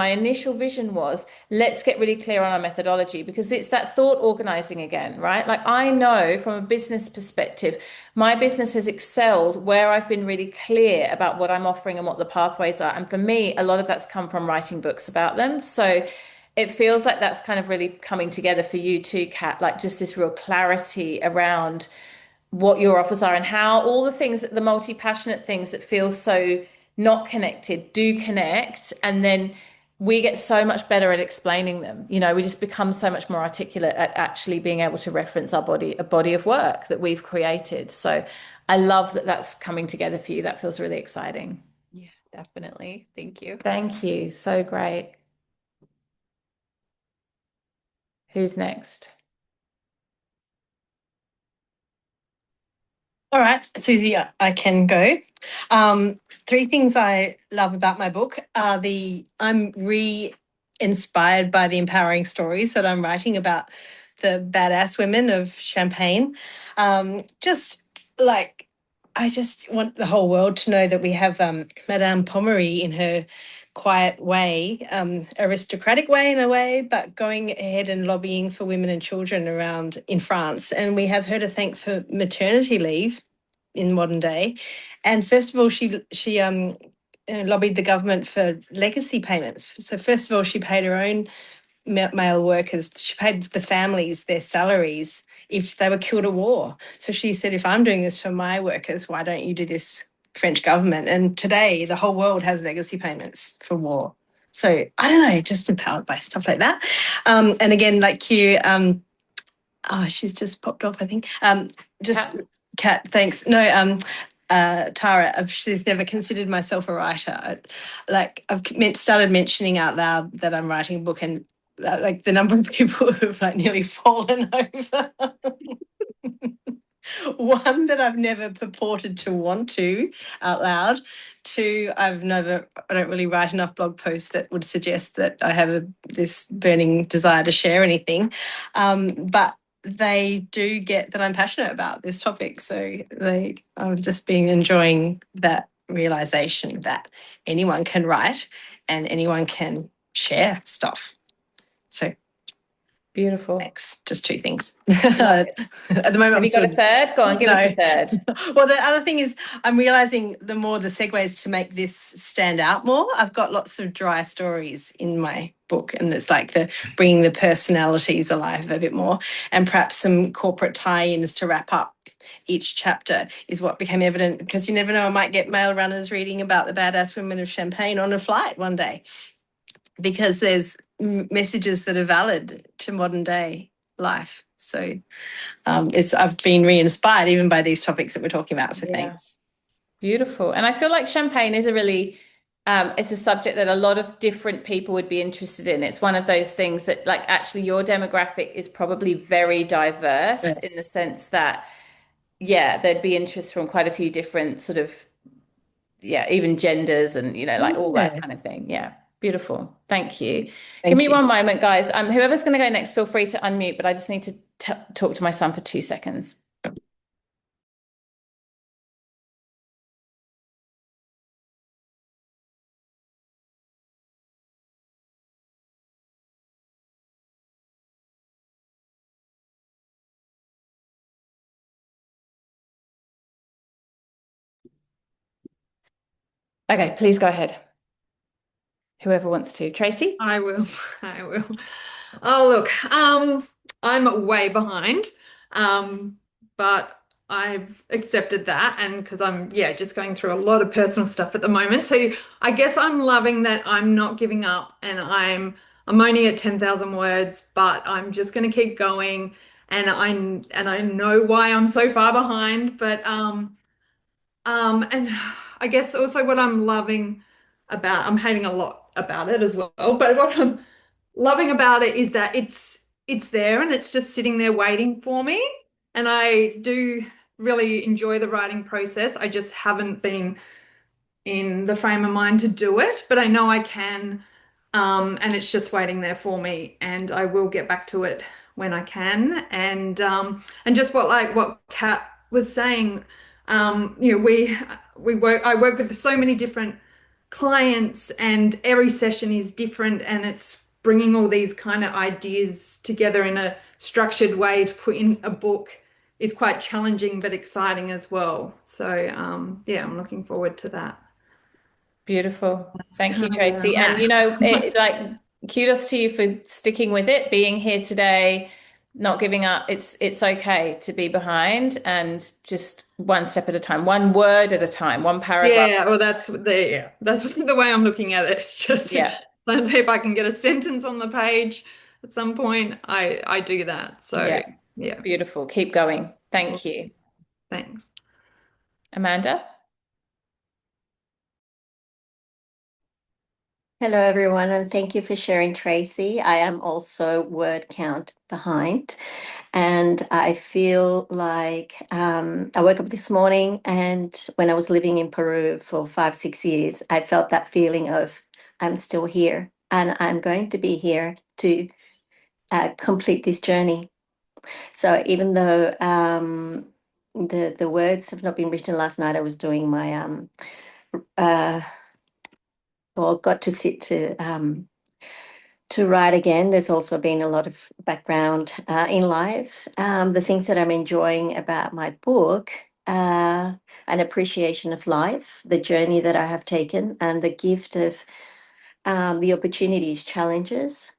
initial vision was let's get really clear on our methodology because it's that thought organizing again, right? Like I know from a business perspective, my business has excelled where I've been really clear about what I'm offering and what the pathways are. And for me, a lot of that's come from writing books about them. So it feels like that's kind of really coming together for you too, Kat, like just this real clarity around what your offers are and how all the things that the multi-passionate things that feel so not connected do connect, and then we get so much better at explaining them. We just become so much more articulate at actually being able to reference a body of work that we've created. So I love that that's coming together for you. That feels really exciting. Yeah, definitely. Thank you. Thank you. So great. Who's next? All right, Susie, I can go. 3 things I love about my book are I'm re-inspired by the empowering stories that I'm writing about the badass women of Champagne. Just like, I just want the whole world to know that we have Madame Pommery in her quiet way, aristocratic way in a way, but going ahead and lobbying for women and children around in France. And we have her to thank for maternity leave in modern day. And first of all, she lobbied the government for legacy payments. So first of all, she paid her own male workers, she paid the families their salaries if they were killed at war. So she said, if I'm doing this for my workers, why don't you do this, French government? And today the whole world has legacy payments for war. So I don't know, just empowered by stuff like that. And again, like you, she's just popped off, I think. Kat, thanks. No, Tara, she's never considered myself a writer. I've started mentioning out loud that I'm writing a book, and like the number of people who've like nearly fallen over. One, that I've never purported to want to out loud. 2, I don't really write enough blog posts that would suggest that I have this burning desire to share anything. But they do get that I'm passionate about this topic. So I've just been enjoying that realization that anyone can write and anyone can share stuff. So Beautiful. thanks. Just 2 things. At the moment, Have you got a third? Go on, give us a third. Well, the other thing is I'm realizing the more the segues to make this stand out more. I've got lots of dry stories in my book, and it's like bringing the personalities alive a bit more, and perhaps some corporate tie-ins to wrap up each chapter is what became evident, because you never know, I might get male runners reading about the badass women of Champagne on a flight one day, because there's messages that are valid to modern day life So I've been re-inspired even by these topics that we're talking about. So Yeah. thanks. Beautiful. And I feel like champagne is a really, it's a subject that a lot of different people would be interested in. It's one of those things that, like, actually your demographic is probably very diverse in the sense that, yeah, there'd be interest from quite a few different sort of, yeah, even genders and, like all that kind of thing. Yeah. Beautiful. Thank you. Give me one moment, guys. Whoever's going to go next, feel free to unmute, but I just need to talk to my son for 2 seconds. Okay, please go ahead. Whoever wants to. Tracy? I will. Oh, look, I'm way behind, but I've accepted that, and because I'm, just going through a lot of personal stuff at the moment. So I guess I'm loving that I'm not giving up, and I'm only at 10,000 words, but I'm just going to keep going, and I know why I'm so far behind, but and I guess also what I'm loving about, I'm hating a lot about it as well, but what I'm loving about it is that it's there and it's just sitting there waiting for me. And I do really enjoy the writing process. I just haven't been in the frame of mind to do it, but I know I can. And it's just waiting there for me, and I will get back to it when I can. And just what Kat was saying, I work with so many different clients, and every session is different, and it's bringing all these kind of ideas together in a structured way to put in a book is quite challenging but exciting as well. So I'm looking forward to that. Beautiful. Thank you, kind of where Tracy. I'm And at. kudos to you for sticking with it, being here today, not giving up. It's okay to be behind, and just one step at a time, one word at a time, one paragraph. Yeah, well, that's the way I'm looking at it. It's just sometimes if I can get a sentence on the page at some point, I do that. So yeah. Beautiful. Keep going. Thank you. Thanks. Amanda? Hello, everyone, and thank you for sharing, Tracy. I am also word count behind, and I feel like I woke up this morning, and when I was living in Peru for 5-6 years, I felt that feeling of I'm still here, and I'm going to be here to complete this journey. So even though the words have not been written last night, I was doing my got to sit to write again. There's also been a lot of background in life. The things that I'm enjoying about my book, an appreciation of life, the journey that I have taken, and the gift of the opportunities, challenges.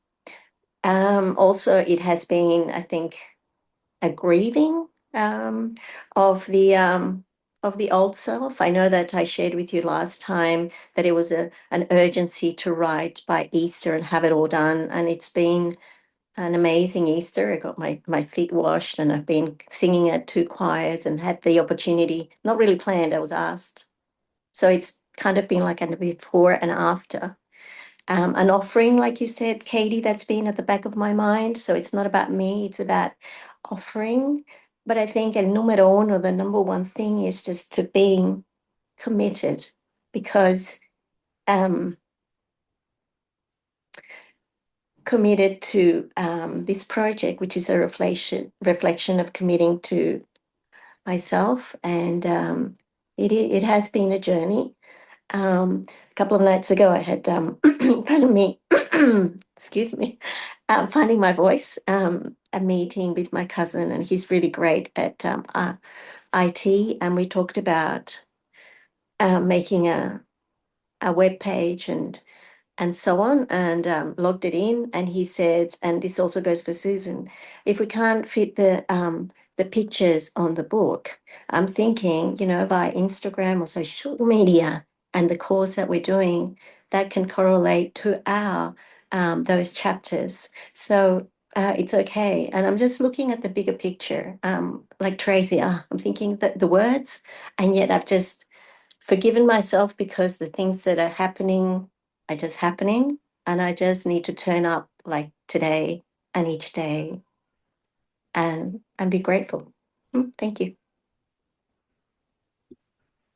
Also, it has been, I think, a grieving of the old self. I know that I shared with you last time that it was an urgency to write by Easter and have it all done, and it's been an amazing Easter. I got my feet washed, and I've been singing at 2 choirs and had the opportunity, not really planned, I was asked. So it's kind of been like a before and after. An offering, like you said, Katie, that's been at the back of my mind. So it's not about me, it's about offering. But I think el número uno, the number one thing is just to being committed, because committed to this project, which is a reflection of committing to myself. And it has been a journey. A couple of nights ago, I had pardon me, excuse me, finding my voice, a meeting with my cousin, and he's really great at IT, and we talked about making a web page and so on, and logged it in. And he said, and this also goes for Susan, if we can't fit the pictures on the book, I'm thinking, via Instagram or social media, and the course that we're doing, that can correlate to our those chapters. So it's okay. And I'm just looking at the bigger picture. Like Tracy, I'm thinking that the words, and yet I've just forgiven myself because the things that are happening are just happening. And I just need to turn up like today and each day and be grateful. Thank you.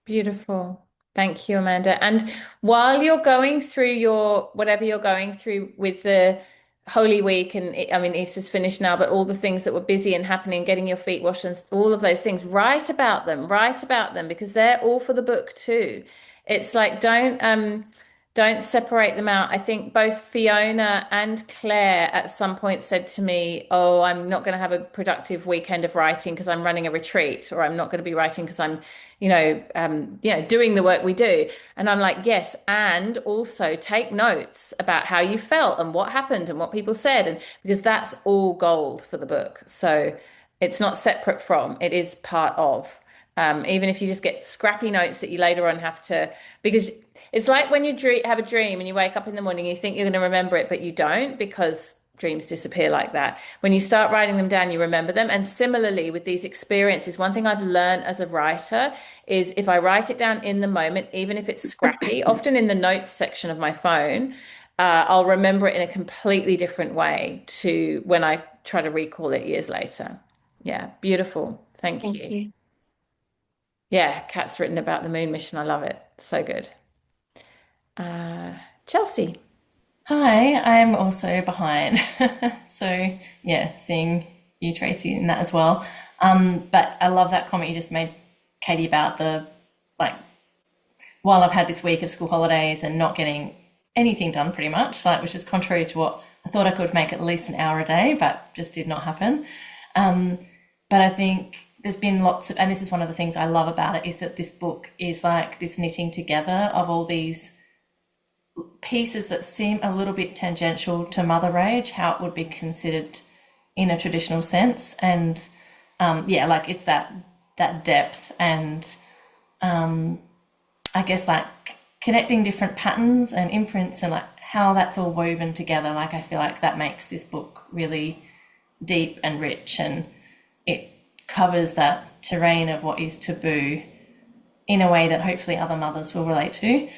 Beautiful. Thank you, Amanda. And while you're going through your whatever you're going through with the Holy Week, and I mean, Easter's finished now, but all the things that were busy and happening, getting your feet washed and all of those things, write about them because they're all for the book too. It's like don't separate them out. I think both Fiona and Claire at some point said to me, "Oh, I'm not going to have a productive weekend of writing because I'm running a retreat, or I'm not going to be writing because I'm, doing the work we do." And I'm like, yes, and also take notes about how you felt and what happened and what people said, and because that's all gold for the book. So it's not separate from; it is part of. Even if you just get scrappy notes that you later on have to, because it's like when you have a dream and you wake up in the morning, you think you're going to remember it, but you don't because dreams disappear like that. When you start writing them down, you remember them. And similarly with these experiences, one thing I've learned as a writer is if I write it down in the moment, even if it's scrappy, often in the notes section of my phone, I'll remember it in a completely different way to when I try to recall it years later. Yeah, beautiful. Thank you. Yeah, Kat's written about the moon mission. I love it. So good. Chelsea. Hi, I'm also behind. So yeah, seeing you, Tracy, in that as well. But I love that comment you just made, Katie, about while I've had this week of school holidays and not getting anything done pretty much, which is contrary to what I thought I could make at least an hour a day, but just did not happen. But I think there's been lots of, and this is one of the things I love about it, is that this book is like this knitting together of all these pieces that seem a little bit tangential to Mother Rage, how it would be considered in a traditional sense. And it's that depth and I guess like connecting different patterns and imprints and like how that's all woven together. Like I feel like that makes this book really deep and rich, and it covers that terrain of what is taboo in a way that hopefully other mothers will relate to.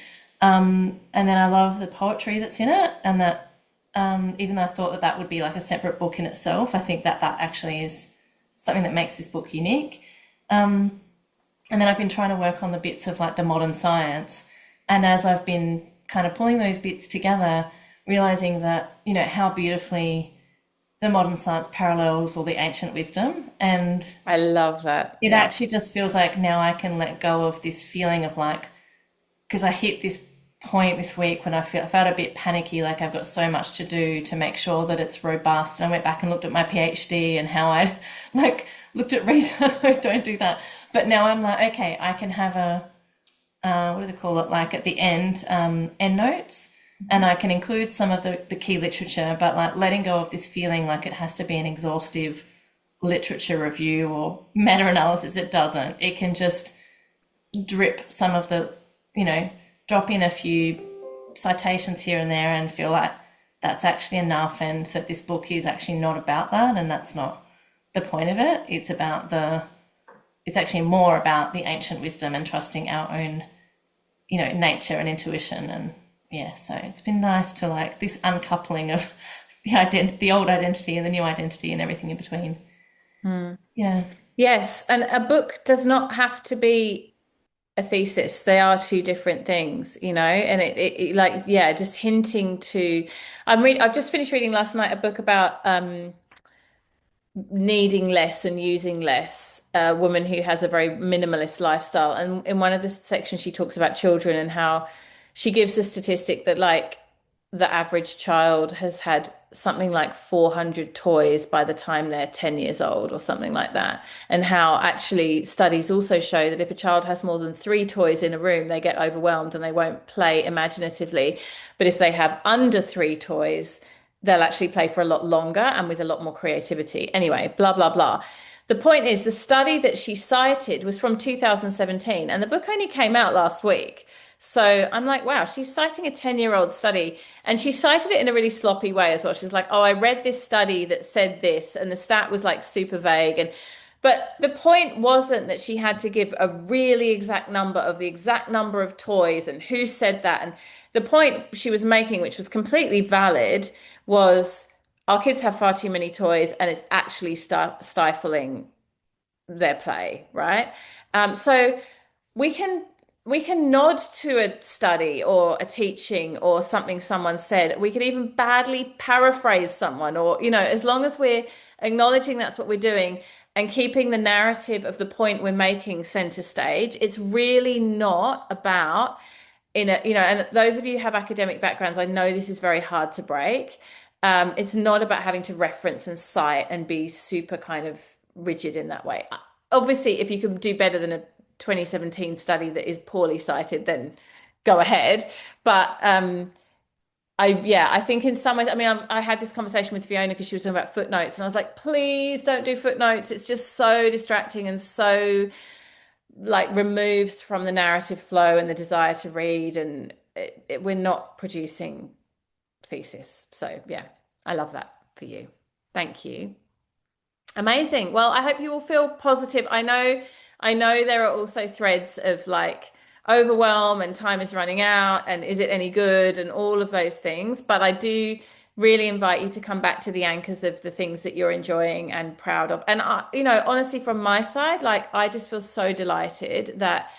And then I love the poetry that's in it, and that even though I thought that would be like a separate book in itself, I think that actually is something that makes this book unique. And then I've been trying to work on the bits of like the modern science, and as I've been kind of pulling those bits together, realizing that, how beautifully the modern science parallels all the ancient wisdom. And I love that. It actually just feels like now I can let go of this feeling of like, because I hit this point this week when I felt a bit panicky, like I've got so much to do to make sure that it's robust. And I went back and looked at my PhD and how I looked at research. Don't do that. But now I'm like, okay, I can have what do they call it? Like at the end notes. And I can include some of the key literature, but like letting go of this feeling like it has to be an exhaustive literature review or meta-analysis. It doesn't. It can just drip some of the, drop in a few citations here and there and feel like that's actually enough, and that this book is actually not about that, and that's not the point of it. It's actually more about the ancient wisdom and trusting our own, nature and intuition. And yeah, so it's been nice to like this uncoupling of the old identity and the new identity and everything in between. Yeah. Yes, and a book does not have to be a thesis. They are two different things, and it just hinting to, I've just finished reading last night a book about needing less and using less, a woman who has a very minimalist lifestyle. And in one of the sections, she talks about children and how she gives a statistic that like the average child has had something like 400 toys by the time they're 10 years old or something like that. And how actually studies also show that if a child has more than 3 toys in a room, they get overwhelmed and they won't play imaginatively. But if they have under 3 toys, they'll actually play for a lot longer and with a lot more creativity. Anyway, blah, blah, blah. The point is, the study that she cited was from 2017, and the book only came out last week. So I'm like, wow, she's citing a 10-year-old study, and she cited it in a really sloppy way as well. She's like, oh, I read this study that said this, and the stat was like super vague. But the point wasn't that she had to give a really exact number of the exact number of toys and who said that. And the point she was making, which was completely valid, was our kids have far too many toys and it's actually stifling their play, right? So we can nod to a study or a teaching or something someone said. We could even badly paraphrase someone, or, as long as we're acknowledging that's what we're doing and keeping the narrative of the point we're making center stage. It's really not about and those of you who have academic backgrounds, I know this is very hard to break. It's not about having to reference and cite and be super kind of rigid in that way. Obviously, if you can do better than a 2017 study that is poorly cited, then go ahead. But I think in some ways, I mean, I had this conversation with Fiona because she was talking about footnotes, and I was like, please don't do footnotes. It's just so distracting and so like removes from the narrative flow and the desire to read, and we're not producing thesis. So yeah, I love that for you. Thank you. Amazing. Well, I hope you all feel positive. I know there are also threads of like overwhelm and time is running out and is it any good and all of those things, but I do really invite you to come back to the anchors of the things that you're enjoying and proud of. And honestly, from my side, like I just feel so delighted that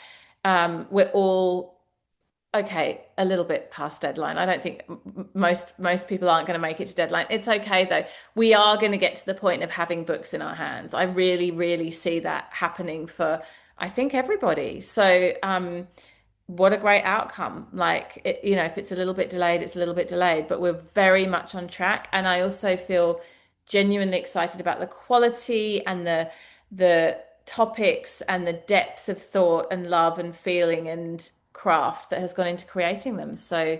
we're all okay, a little bit past deadline. I don't think most people aren't going to make it to deadline. It's okay though. We are going to get to the point of having books in our hands. I really, really see that happening for, I think, everybody. So what a great outcome. Like, if it's a little bit delayed, it's a little bit delayed, but we're very much on track. And I also feel genuinely excited about the quality and the topics and the depth of thought and love and feeling and craft that has gone into creating them. So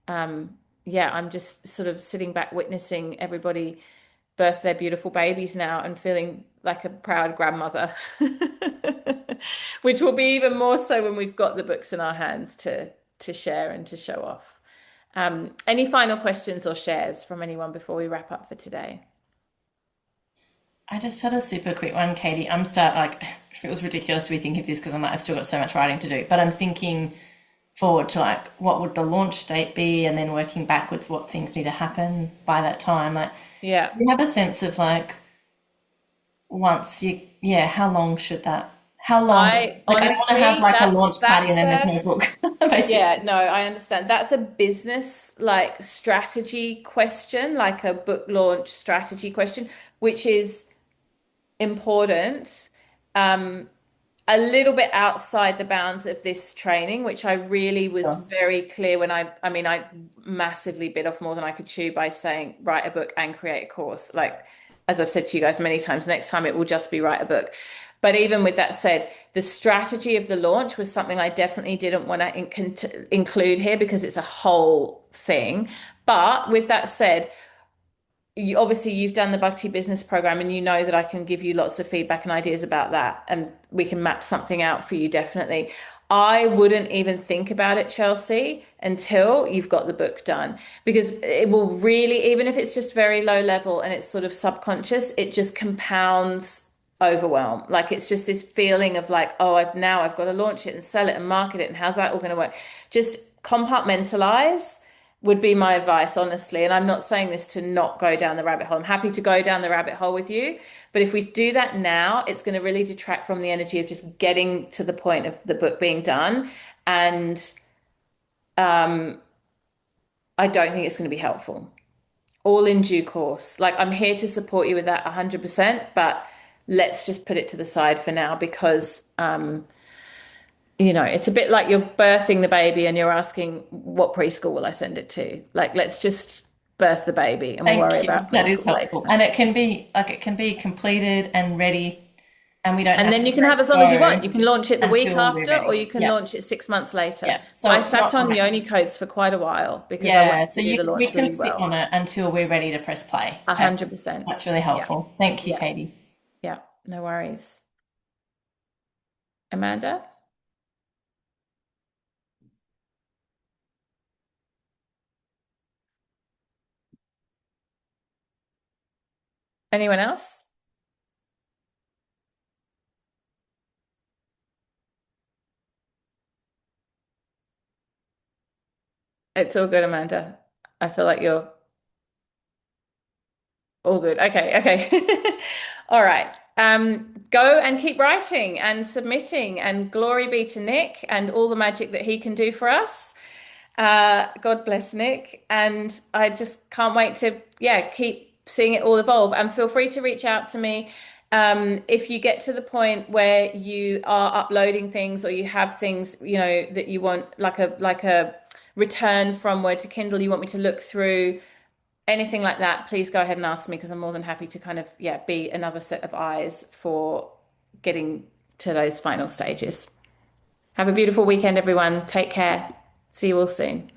I'm just sort of sitting back witnessing everybody birth their beautiful babies now and feeling like a proud grandmother, which will be even more so when we've got the books in our hands to share and to show off. Any final questions or shares from anyone before we wrap up for today? I just had a super quick one, Katie. It feels ridiculous to be thinking of this because I've still got so much writing to do, but I'm thinking forward to like, what would the launch date be? And then working backwards, what things need to happen by that time. Like, yeah. You have a sense of like, how long should that, how long? I don't want to have like a launch party and then there's no book. Basically. Yeah, no, I understand. That's a business like strategy question, like a book launch strategy question, which is important, a little bit outside the bounds of this training, which I really was very clear when I massively bit off more than I could chew by saying write a book and create a course. Like, as I've said to you guys many times, next time it will just be write a book. But even with that said, the strategy of the launch was something I definitely didn't want to include here because it's a whole thing. But with that said, you've done the Bhakti Business Program and you know that I can give you lots of feedback and ideas about that, and we can map something out for you, definitely. I wouldn't even think about it, Chelsea, until you've got the book done, because it will really, even if it's just very low level and it's sort of subconscious, it just compounds overwhelm. Like, it's just this feeling of like, oh, I've got to launch it and sell it and market it, and how's that all going to work? Just compartmentalize would be my advice, honestly. And I'm not saying this to not go down the rabbit hole. I'm happy to go down the rabbit hole with you. But if we do that now, it's going to really detract from the energy of just getting to the point of the book being done. And I don't think it's going to be helpful. All in due course. Like, I'm here to support you with that 100%, but let's just put it to the side for now because it's a bit like you're birthing the baby and you're asking what preschool will I send it to? Like, let's just birth the baby and we'll worry about that is helpful. Later. And it can be completed and ready, and we don't. And then you can have as long as you want. You can launch it the week after, or you can launch it 6 months later. Yeah. So I sat on Yoni Codes for quite a while because we can sit on it until we're ready to press play. 100%. That's really helpful. Yeah. Thank you, Katie. Yeah, no worries. Amanda? Anyone else? It's all good, Amanda. I feel like you're all good. Okay, okay. All right. Go and keep writing and submitting, and glory be to Nick and all the magic that he can do for us. God bless Nick. And I just can't wait to, keep seeing it all evolve. And feel free to reach out to me. If you get to the point where you are uploading things, or you have things, that you want, like a return from Word to Kindle, you want me to look through, anything like that, please go ahead and ask me, because I'm more than happy to kind of, be another set of eyes for getting to those final stages. Have a beautiful weekend, everyone. Take care. See you all soon.